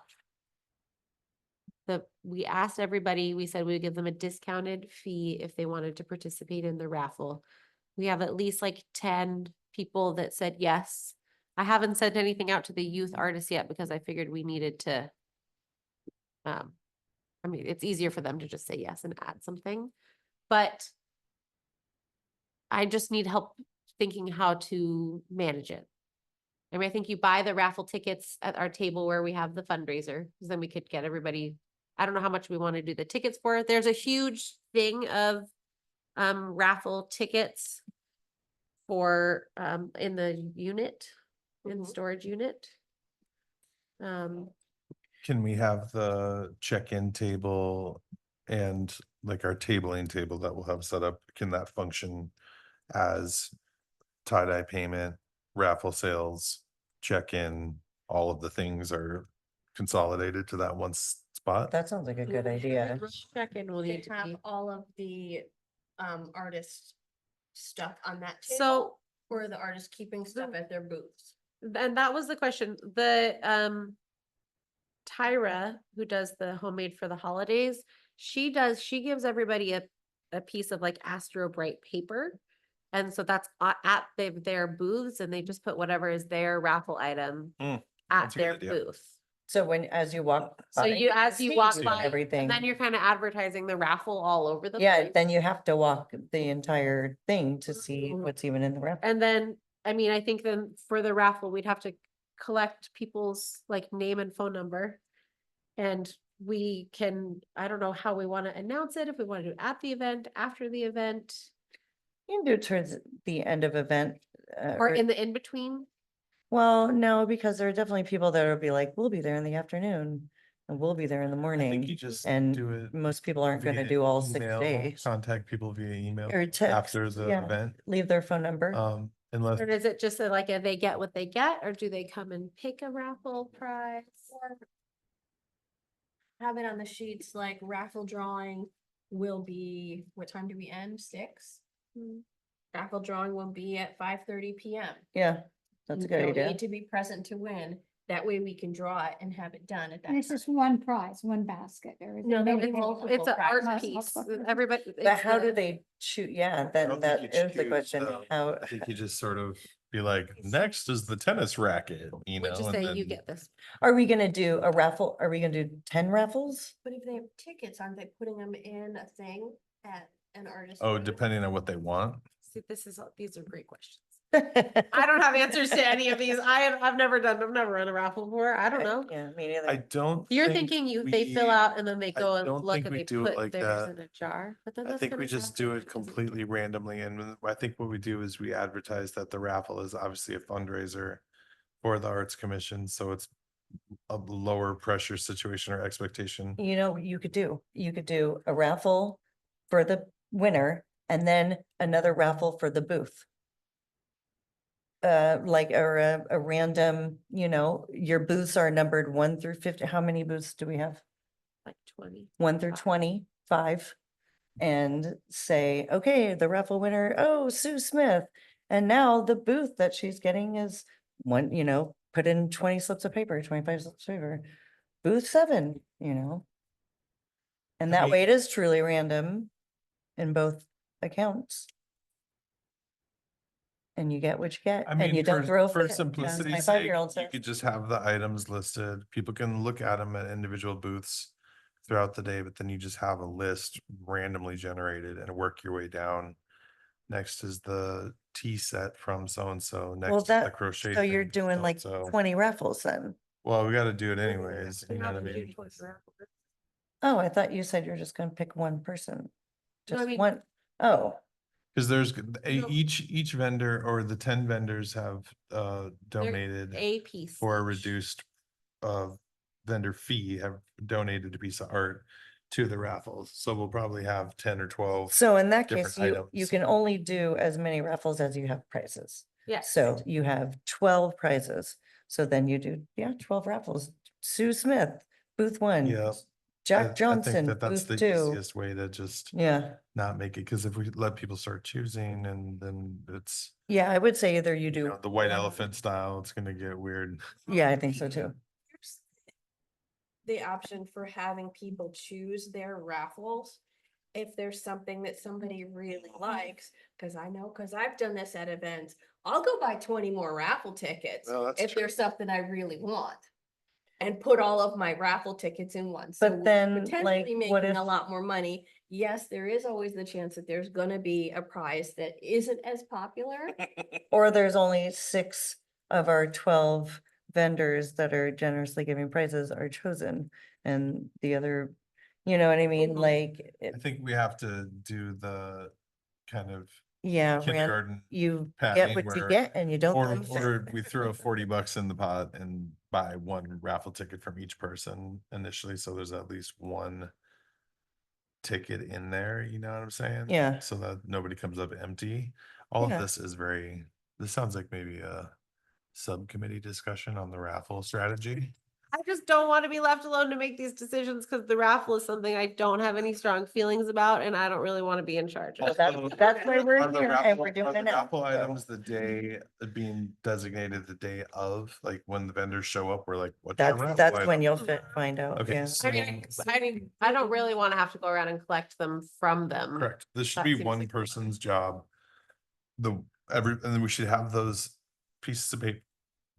We asked everybody, we said we would give them a discounted fee if they wanted to participate in the raffle. We have at least like 10 people that said yes. I haven't sent anything out to the youth artists yet because I figured we needed to. I mean, it's easier for them to just say yes and add something, but I just need help thinking how to manage it. I mean, I think you buy the raffle tickets at our table where we have the fundraiser, because then we could get everybody. I don't know how much we want to do the tickets for. There's a huge thing of raffle tickets for in the unit, in the storage unit. Can we have the check-in table and like our tabling table that we'll have set up? Can that function as tie-dye payment raffle sales, check-in, all of the things are consolidated to that one spot. That sounds like a good idea. Check-in will They need to have be. all of the artist stuff on that So- table, or the artist keeping stuff at their booths. And that was the question. The Tyra, who does the homemade for the holidays, she gives everybody a piece of like Astro Bright paper. And so that's at their booths, and they just put whatever is their raffle item at that's a good their idea. booth. So as you walk. So by, as you see walk by, everything. and then you're kind of advertising the raffle all over the Yeah, place. then you have to walk the entire thing to see what's even in the raffle. And then, I mean, I think then for the raffle, we'd have to collect people's like name and phone number. And we can, I don't know how we want to announce it, if we want to do it at the event, after the event, You can do it towards the end of event. or in the in-between. Well, no, because there are definitely people that will be like, we'll be there in the afternoon and we'll be there in the I morning. think you just And do it. most people aren't gonna via do all 6 email, days. Contact people via email Or text, after the yeah. event. Leave their phone number. Unless, Or is it just that, like, if they get what they get, or do they come and pick a raffle prize? Have it on the sheets, like raffle drawing will be, what time do we end? 6? Raffle drawing will be at 5:30 PM. Yeah, that's a You good don't idea. need to be present to win. That way we can draw it and have it done at that And it's time. just one prize, one basket, or is it No, there'll be maybe multiple It's an art prizes. piece, Multiple. everybody. But it's how do the- they shoot? Yeah, I then don't that think you is the choose, question. How, I think you just sort of be like, next is the tennis racket, you We know? just and say, you then- get this. are we gonna do a raffle? Are we gonna do 10 raffles? But if they have tickets, aren't they putting them in a thing at an artist? Oh, booth? depending on what they want. See, these are great questions. I don't have answers to any of these. I've never run a raffle before. I don't know. Yeah, me I neither. don't. You're think thinking they fill we- out and then they I go and don't look think and we they do it put like theirs that. in a jar, but then I that's think gonna we just sound do so it completely randomly, and I think what we do is we advertise that the raffle is obviously a fundraiser for the Arts Commission, so it's a lower pressure situation or expectation. You know, what you could do a raffle for the winner and then another raffle for the booth. Like, or a random, your booths are numbered 1 through 50. How many booths do we have? like 20. 1 through 25. And say, okay, the raffle winner, oh, Sue Smith. And now the booth that she's getting is one, put in 20 slips of paper, 25 slips of paper. Booth 7. And I that mean- way it is truly random in both accounts. And you get what you get, I and you mean, don't throw. for 50 simplicity's sake, 25-year-old you says. could just have the items listed. People can look at them at individual booths throughout the day, but then you just have a list randomly generated and work your way down. Next is the tea set from so-and-so, Well, next is the that, crochet. so you're thing from doing like so-and-so. 20 raffles then. Well, we gotta do it anyways, We you know have what I to do mean? towards the raffle. Oh, I thought you said you're just gonna pick one person. No, I Just mean- one. Oh, Cause there's No. each vendor or the 10 vendors have They're donated A piece. for a reduced vendor fee, have donated a piece of art to the raffles. So we'll probably have 10 or 12. so in that different case, you items. can only do as many raffles as you have prizes. Yes. So you have 12 prizes. So then you do, 12 raffles. Sue Smith, booth 1. Yeah. I Jack think Johnson, that that's booth the 2. easiest way to just Yeah, not make it, because if we let people start choosing and then it's, yeah, I would say either you you do. know, the white elephant style, it's gonna get weird. Yeah, I think so too. Here's the option for having people choose their raffles. If there's something that somebody really likes, because I've done this at events, I'll go buy 20 more raffle tickets. Well, that's If true. there's something I really want. And put all of my raffle tickets in one. So But we're then, like, potentially what making if- a lot more money. Yes, there is always the chance that there's gonna be a prize that isn't as popular. Or there's only 6 of our 12 vendors that are generously giving prizes are chosen. And the other, you know what I mean? Mhm. Like, I think we have to do the kind of yeah, kindergarten you padding get what you where- get and you don't. Or, lose it. or we throw 40 bucks in the pot and buy one raffle ticket from each person initially, so there's at least one ticket in there, you know what I'm saying? Yeah. So that nobody comes up empty. All Yeah. of this sounds like maybe subcommittee discussion on the raffle strategy. I just don't want to be left alone to make these decisions because the raffle is something I don't have any strong feelings about and I don't really want to be in charge of. That's why we're Are the here and raffle- we're doing are the it now. raffle items the day being designated the day of, like when the vendors show up, we're like, what's your raffle That's item? when you'll find out, Okay, yeah. so- I don't really want to have to go around and collect them from them. Correct. This should That be seems one like a lot. person's job. And then we should have those pieces of paper,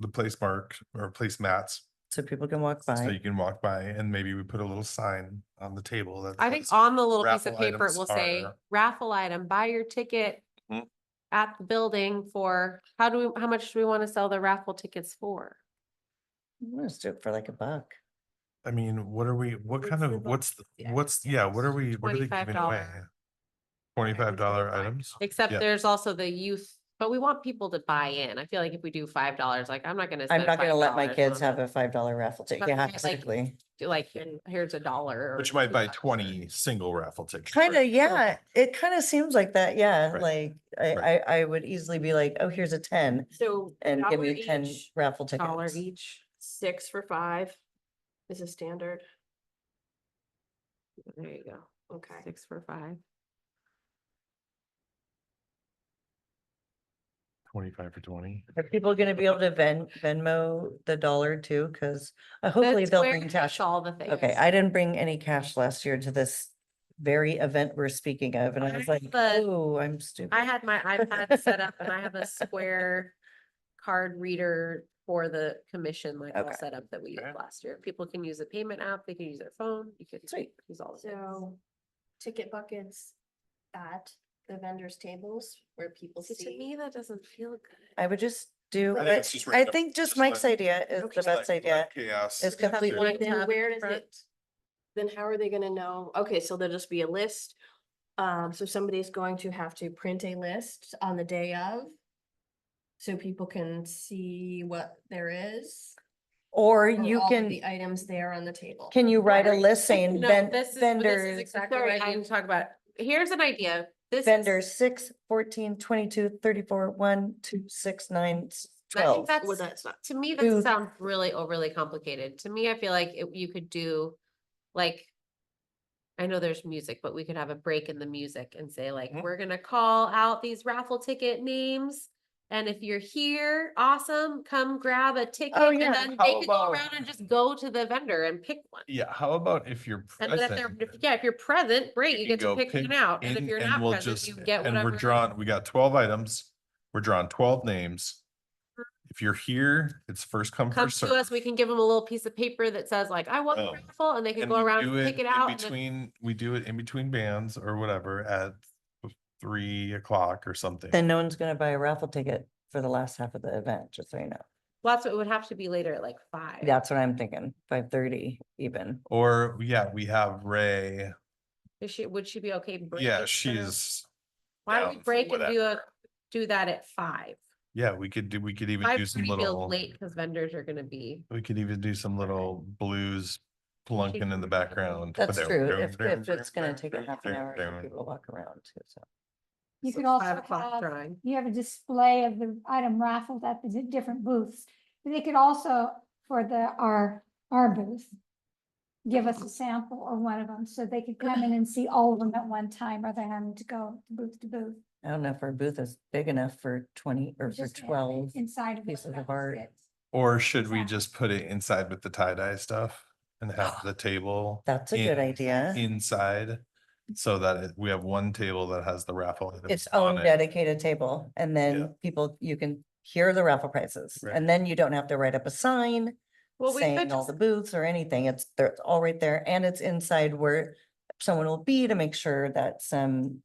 the place mark or place mats, So people can walk so by. you can walk by, and maybe we put a little sign on the table that. I think says, on the little piece of raffle paper, it items will say are- raffle item, buy your ticket Mhm. at the building for, how much do we want to sell the raffle tickets for? Let's do it for like $1. I mean, what kind of, Yeah. what are they giving away? $25. $25 items? Except Yeah. there's also the youth, but we want people to buy in. I feel like if we do $5, like I'm not gonna. I'm spend not gonna let my $5 kids on have a $5 raffle ticket. But Yeah, like- exactly. Like, here's $1. or But you might buy $2. 20 single raffle tickets. Kind of, yeah. It kind of seems like that, yeah. Right. Like, Right. I would easily be like, oh, here's a 10 So. and give me $1 10 each, raffle $1 tickets. each. 6 for 5 is a standard. There you go. Okay. 6 for 5. 25 for 20. Are people gonna be able to Venmo the dollar too? Cause hopefully The they'll square bring takes cash. All the things. Okay, I didn't bring any cash last year to this very event we're speaking of, and I was like, But oh, I'm stupid. I had my iPad set up and I have a Square card reader for the commission, like all Okay. set up that we used Okay. last year. People can use a payment app, they can use their phone, you could Sweet. use all of it. So ticket buckets at the vendors' tables where people See, to see. me, that doesn't feel good. I would just do, I think it's just I random. think just Just Mike's let- idea is Okay. the best idea. Chaos. Is Just have completely, one Then tab at where the does front. it, then how are they gonna know? Okay, so there'll just be a list. So somebody's going to have to print a list on the day of. So people can see what there is. or or you all of can, the items there on the table. can you write a Right. list saying No, this is vendors, exactly Sorry, what I need to talk about. Here's an idea. This is- vendors 6, 14, 22, 34, 1, 2, 6, 9, I 12. think that's, Well, that's not. to me, that Booth. sounds really overly complicated. To me, I feel like you could do, like, I know there's music, but we could have a break in the music and say like, Mhm. we're gonna call out these raffle ticket names. And if you're here, awesome, come grab a ticket Oh, and yeah. then How they could go about- around and just go to the vendor and pick one. Yeah, how about if you're And then if present? if you're present, great, you can get to go pick one out. And if in you're and not we'll present, just- you get And whatever. we're drawn, we got 12 items. We're drawing 12 names. If you're here, it's first come, Come first to serve. us, we can give them a little piece of paper that says like, I want the Oh. raffle, and they can And go we around do and pick it in out. and then- between, we do it in between bands or whatever at 3 o'clock or something. Then no one's gonna buy a raffle ticket for the last half of the event, just so you know. Well, that's what it would have to be later at like 5. That's what I'm thinking, 5:30 even. Or, yeah, we have Ray. Would she be okay? breaking Yeah, for- she's. Why don't down we for break and whatever. do that at 5? Yeah, we could even do 5:30 some feels little, late because vendors are gonna be. we could even do some little blues plunking in the background. That's true. If it's gonna take a half an hour for people to walk around too, so. You so could also 5 o'clock have, drawing. you have a display of the item raffled at the different booths. They could also, for our booth, give us a sample of one of them, so they could come in and see all of them at one time, rather than having to go booth to booth. I don't know if our booth is big enough for 20 or for Just 12. inside of it, pieces of that art. fits. Or should we Exactly. just put it inside with the tie-dye stuff and have the table? That's a good in- idea. Inside, so that we have one table that has the raffle. items Its on own it. dedicated table, and Yeah. then you can hear the raffle prices, Right. and then you don't have to write up a sign Well, we could saying all just, the booths or anything. They're all right there, and it's inside where someone will be to make sure that some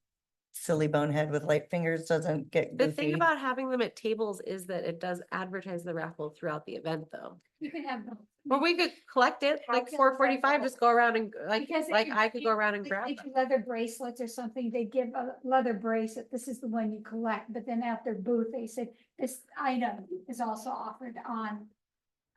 silly bonehead with light fingers doesn't get the thing goofy. about having them at tables is that it does advertise the raffle throughout the event though. You could have both. Or we could collect it, How like can we 4:45, write just go around and Because like if I could go around and if grab they them. do leather bracelets or something, they give a leather bracelet, this is the one you collect, but then at their booth, they said, this item is also offered on.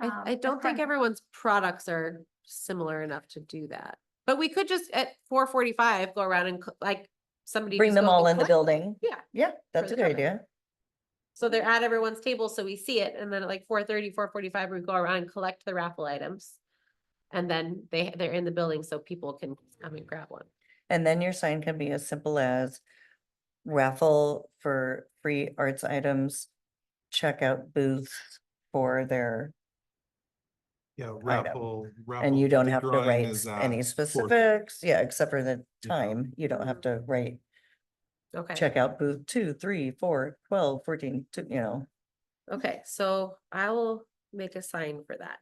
I the don't think front. everyone's products are similar enough to do that. But we could just at 4:45 go around and like somebody. Bring just them go all and in the collect them. building. Yeah. Yeah, that's the a good cover. idea. So they're at everyone's table, so we see it, and then at like 4:30, 4:45, we go around and collect the raffle items. And then they're in the building so people can come and grab one. And then your sign can be as simple as raffle for free arts items, checkout booths for their, Yeah, raffle, raffle. and you don't the have to drawing write is at any 4:30. specifics, yeah, except for the Yeah. time, you don't have to write Okay, checkout booth 2, 3, 4, 12, 14, you know. okay, so I will make a sign for that.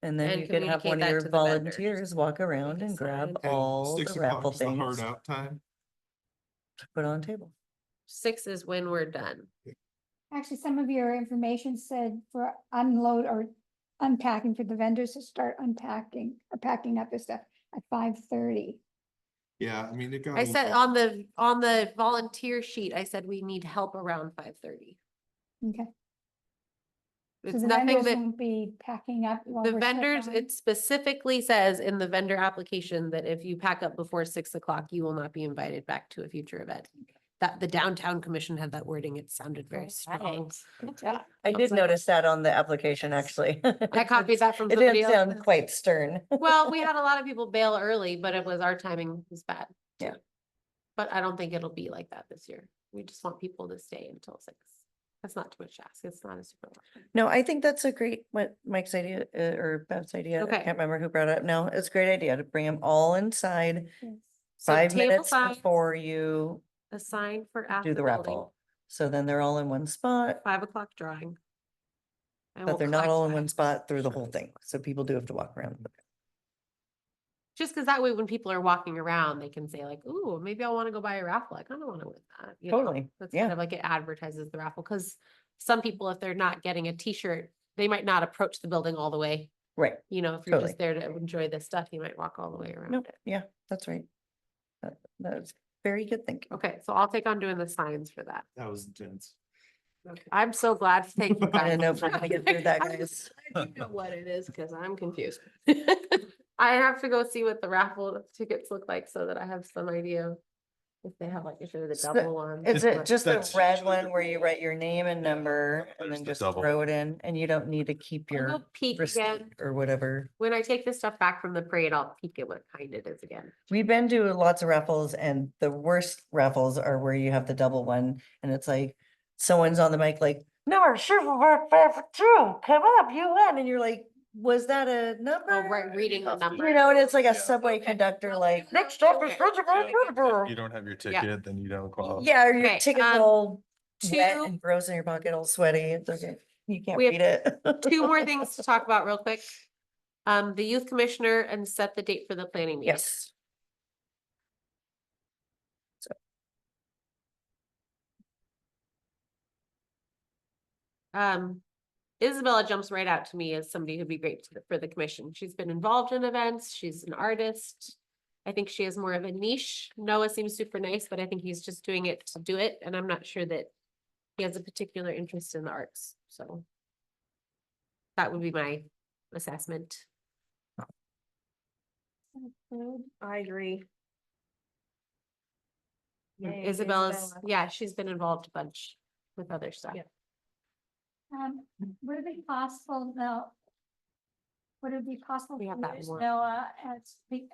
And then And you could have communicate one of that your to the vendors. volunteers walk around Make a and grab sign. And all 6 the o'clock raffle is the hard things out time. to put on table. 6 is when we're done. Actually, some of your information said for unload or unpacking for the vendors to start unpacking or packing up their stuff at 5:30. Yeah, I mean, it got. I said on the volunteer sheet, I said we need help around 5:30. Okay. So It's the nothing vendors that, won't be packing up while the we're still vendors, gone? it specifically says in the vendor application that if you pack up before 6 o'clock, you will not be invited back to a future event. That the downtown commission had that wording. It sounded very strong. Good job. I did notice that on the application, actually. I copied that from It somebody didn't else. sound quite stern. Well, we had a lot of people bail early, but it was our timing was bad. too. Yeah. But I don't think it'll be like that this year. We just want people to stay until 6. That's not too much to ask. It's not a super long. No, I think that's a great, what Mike's idea, or Bev's idea, I Okay. can't remember who brought it up now. It's a great idea to bring them all inside Yes. So 5 table minutes signs, before you a sign for after do the building, raffle. So then they're all in one spot, 5 o'clock drawing. And but we'll they're not all in collect one signs. spot through the whole thing. So people do have to walk around. Just because that way when people are walking around, they can say like, ooh, maybe I want to go buy a raffle. I kind of want to win that. you know? Totally, That's yeah. kind of like it advertises the raffle because some people, if they're not getting a t-shirt, they might not approach the building all the way. Right. You know, if you're Totally. just there to enjoy this stuff, you might walk all the way around Nope, it. yeah, that's right. That's very good thinking. Okay, so I'll take on doing the signs for that. That was intense. I'm so glad. Thank you I guys. don't know if we're gonna get through that, I'm guys. glad you know what it is because I'm confused. I have to go see what the raffle tickets look like so that I have some idea if they have like, if they're the So, double ones. Is it just the That's red usually one the where you blue write your name and number and There's then the just double throw one. it in and you don't need to keep I'll your go peek receipt again. or whatever? When I take this stuff back from the parade, I'll peek at what kind it is again. We've been to lots of raffles and the worst raffles are where you have the double one and it's like, someone's on the mic like, number 2, come up, you win. And you're like, was that a number? Oh, right, reading the number. You know, and it's like a Yeah. subway Okay. conductor, like, next up is. Okay. If you don't have your Yeah. ticket, then you don't qualify. Yeah, or your Okay, ticket's all wet two- and gross in your pocket, all sweaty. It's okay. You can't We have read it. 2 more things to talk about real quick. The youth commissioner and set the date for the planning meeting. Yes. Isabella jumps right out to me as somebody who'd be great for the commission. She's been involved in events. She's an artist. I think she has more of a niche. Noah seems super nice, but I think he's just doing it to do it. And I'm not sure that he has a particular interest in the arts. So that would be my assessment. I agree. And Yay, Isabella's, Isabella. yeah, she's been involved a bunch with other stuff. Yeah. Would it be possible now? Would it be possible We have to that use one. Noah as the,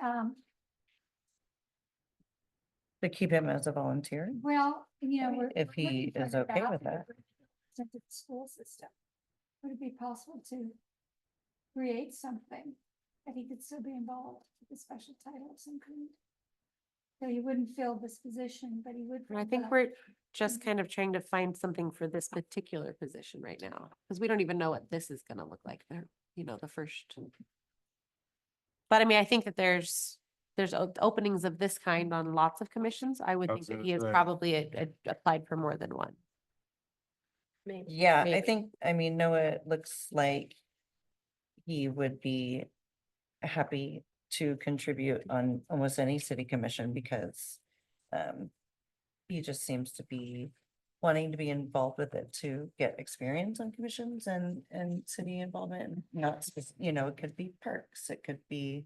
To keep him as a volunteer. well, you know, we're. If we're looking he for is the okay with raffle that. to the school system. Would it be possible to create something that he could still be involved with a special title of some kind? So he wouldn't fill this position, but he would. And I fill think the- we're just kind of trying to find something for this particular position right now, because we don't even know what this is gonna look like. There, you know, the first. But I mean, I think that there's openings of this kind on lots of commissions. I would I think was that gonna he has say. probably applied for more than one. Maybe. Yeah, I Maybe. think, I mean, Noah looks like he would be happy to contribute on almost any city commission because he just seems to be wanting to be involved with it to get experience on commissions and city involvement, not, you know, it could be parks, it could be.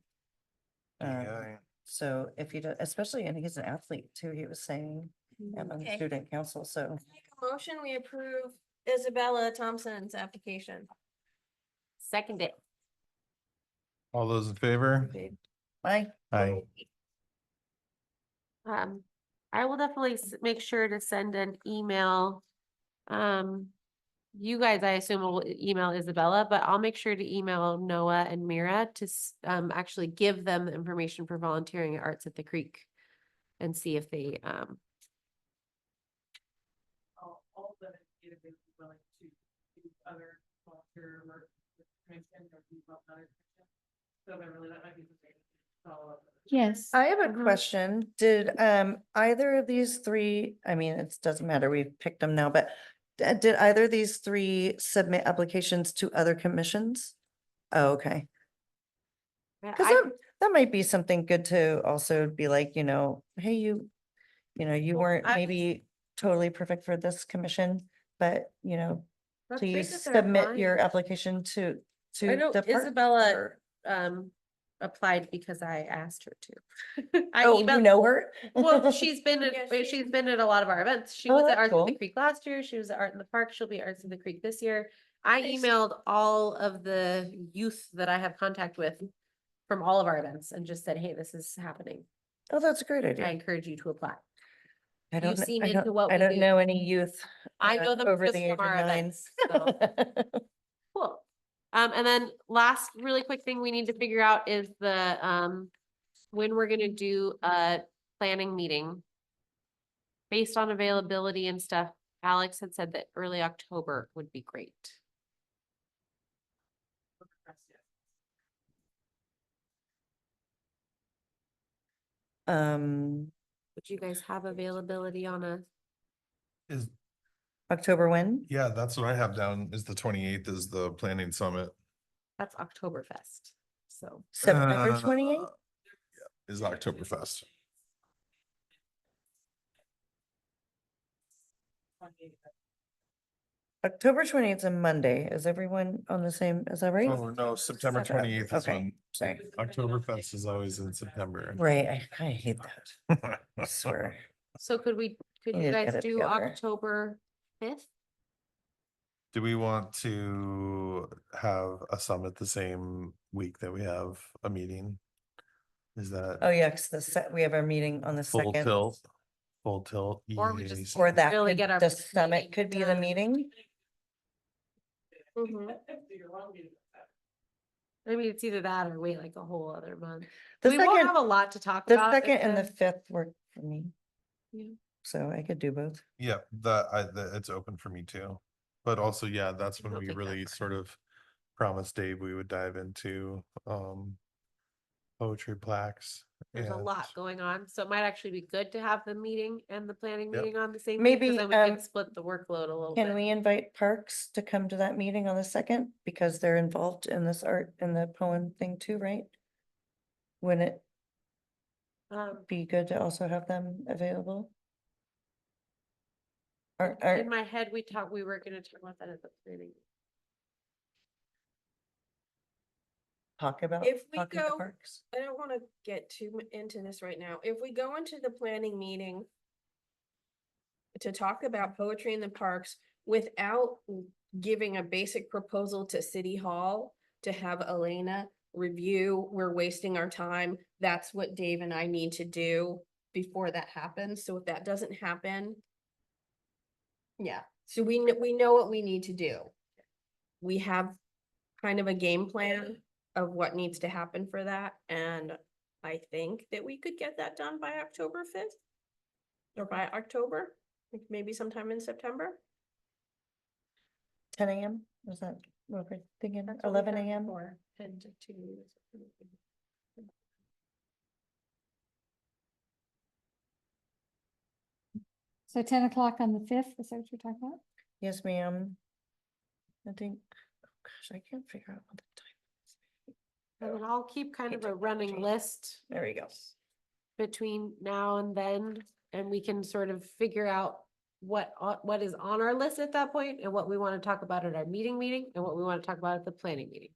Yeah. So if you do, especially, I think he's an athlete too, he was saying, I'm on the Okay. student council, so. Make a motion, we approve Isabella Thompson's application. Second it. All those in favor? Bye. Aye. I will definitely make sure to send an email. You guys, I assume will email Isabella, but I'll make sure to email Noah and Mira to actually give them the information for volunteering at Arts at the Creek and see if they All of them indicated they'd be willing to do other volunteer work with the commission or do other commission. So Beverly, that might be something to follow up. Yes. I have a Mhm. question. Did either of these three, I mean, it doesn't matter, we've picked them now, but did either of these three submit applications to other commissions? Oh, okay. Cause that might be something good to also be like, hey, you weren't I- maybe totally perfect for this commission, but That's great please that they're submit your applying. application to I know the park Isabella or- applied because I asked her to. I Oh, you emailed- know her? Well, she's been Yeah, she's been at a lot of our events. She Oh, was at that's Arts at the cool. Creek last year. She was at Art in the Park. She'll be at Arts in the Creek this year. I Nice. emailed all of the youth that I have contact with from all of our events and just said, hey, this is happening. Oh, that's a great I idea. encourage you to apply. I don't, kn- seem I into don't, what I we don't do. know any youth. I know them over just the age from of our 9. events, so. Cool. And then last really quick thing we need to figure out is the when we're gonna do a planning meeting. Based on availability and stuff, Alex had said that early October would be great. Would you guys have availability on a, Is, October when? yeah, that's what I have down is the 28th is the planning summit. that's Oktoberfest, so. September 28th? Is Oktoberfest. October 28th is a Monday. Is everyone on the same, is that right? Oh, no, September 28th is Okay, when sorry. Oktoberfest is always in September. Right, I kind of hate that, I swear. So could you need to guys get it do together. October 5th? Do we want to have a summit the same week that we have a meeting? Is Oh, that yeah, because we have our meeting on the full 2nd. tilt? Full tilt. Or we just- EAC. Or that, Really could- get our the meeting summit could be the done. meeting. I mean, it's either that or wait like a whole other month. The We won't second, have a lot to talk the about. at second and the 5th work for me. Yeah. So I could do both. Yeah, it's open for me too. But also, yeah, that's when We'll we take that really first. sort of promised Dave we would dive into poetry plaques. There's a and- lot going on, so it might actually be good to have the meeting and the planning Yep. meeting on the same. week, Maybe, 'cause then we can split the workload a little bit. Can we invite Parks to come to that meeting on the 2nd? Because they're involved in this art and the poem thing too, right? Wouldn't it be good to also have them available? In my head, we were gonna talk about that at the planning. Talk about If we talking to go- Parks? I don't want to get too into this right now. If we go into the planning meeting to talk about poetry in the parks without giving a basic proposal to City Hall to have Elena review, we're wasting our time. That's what Dave and I need to do before that happens. So if that doesn't happen, yeah, so we know what we need to do. We have kind of a game plan of what needs to happen for that, and I think that we could get that done by October 5th. Or by October, like maybe sometime in September. 10 AM? Was that what we're thinking? That's what we 11 have AM? for 10 to 2. So 10 o'clock on the 5th, is that what you're talking about? Yes, ma'am. I think, oh gosh, I can't figure out what the time. And then I'll keep kind Hate of a running technology. list There we go. between now and then, and we can sort of figure out what is on our list at that point and what we want to talk about at our meeting and what we want to talk about at the planning meeting.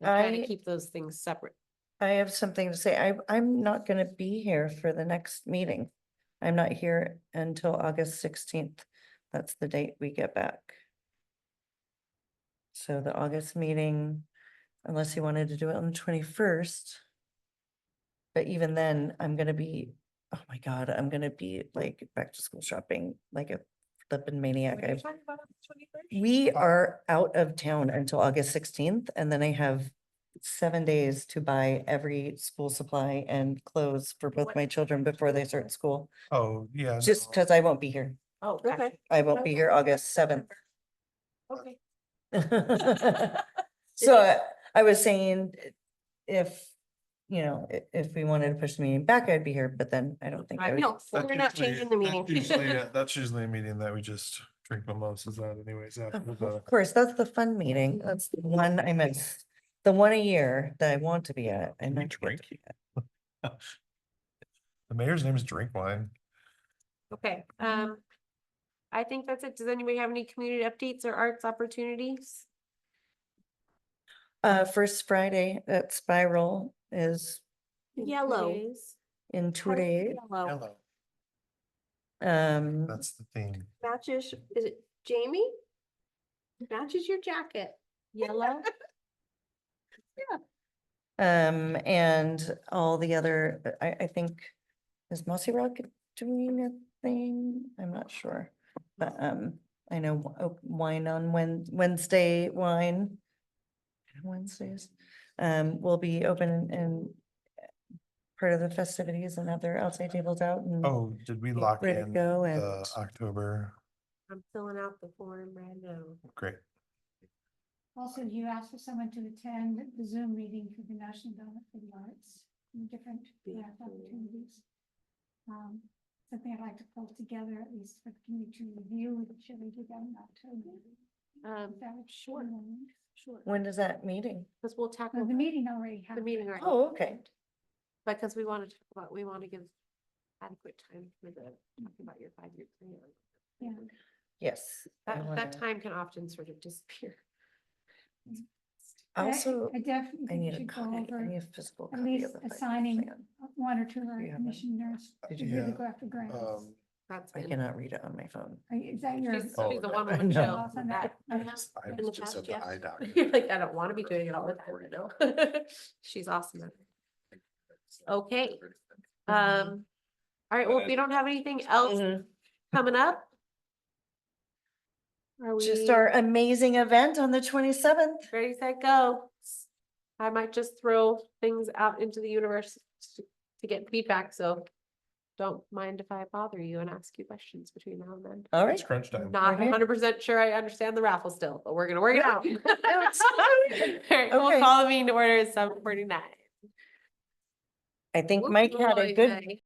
And kind I- of keep those things separate. I have something to say. I'm not gonna be here for the next meeting. I'm not here until August 16th. That's the date we get back. So the August meeting, unless you wanted to do it on the 21st. But even then, I'm gonna be, oh my God, I'm gonna be like back to school shopping like a flippin' maniac. What are you talking about on the 21st? We are out of town until August 16th, and then I have 7 days to buy every school supply and clothes for both my children before they start school. Oh, yeah. Just because I won't be here. Oh, Okay. okay, I won't be here August 7th. okay. So I was saying, if, you know, if we wanted to push the meeting back, I'd be here, but then I don't think I would. No, we're not changing the meeting. That's usually a meeting that we just drink mimosas at anyways after the. Of course, that's the fun meeting. That's the one I miss. The one a year that I want to be at. I never get to be at. The mayor's name is Drink Wine. Okay, I think that's it. Does anybody have any community updates or arts opportunities? First Friday at Spiral is In 2 Yellow. days. in 2 Heart days. yellow. Hello. That's That's the theme. Matches, is it Jamie? Matches your jacket. Yellow. and all the other, I think, is Mossy Rock doing a thing? I'm not sure. But, I know wine on Wednesday, wine. Wednesdays, will be open and part of the festivities and have their outside tables out and. Oh, did we lock Ready to in go and- the October? I'm filling out the form right now. Great. Also, you asked for someone to attend the Zoom meeting for the National Endowment for the Arts, and different grant opportunities. Something I'd like to pull together, at least for the community to review, should we do that in October? That would Sure. Sure. When is that meeting? Because we'll tackle Well, the meeting already the happened. meeting. already Oh, okay. happened. Because we wanted to, we want to give adequate time for the, talking about your 5-year plan. Yeah. Yes. I That wanna- time can often sort of disappear. Also, I definitely I think we need a should go copy, I over need a physical at copy least of the 5-year assigning plan. 1 or 2 of our You have it? commissioners Did to you- really Yeah. go after grants. That's I been. cannot read it on my phone. Is that your? She's Oh, she's the right. one I with know. Michelle. On That- that? in I the just past, at the yes. eye doctor. You're like, I don't want to be doing it all the time, I know. She's awesome. at it. Okay. All right, well, if we don't have anything else Mhm. coming up. Are Just we our amazing event on the 27th. ready, set, go? I might just throw things out into the universe to get feedback, so don't mind if I bother you and ask you questions between now and then. All It's right. crunch time. Not Okay. 100% sure I understand the raffle still, but we're gonna work it out. it's All right, we'll Okay. call the meeting to order at 7:49. I think Mike had a good Boy.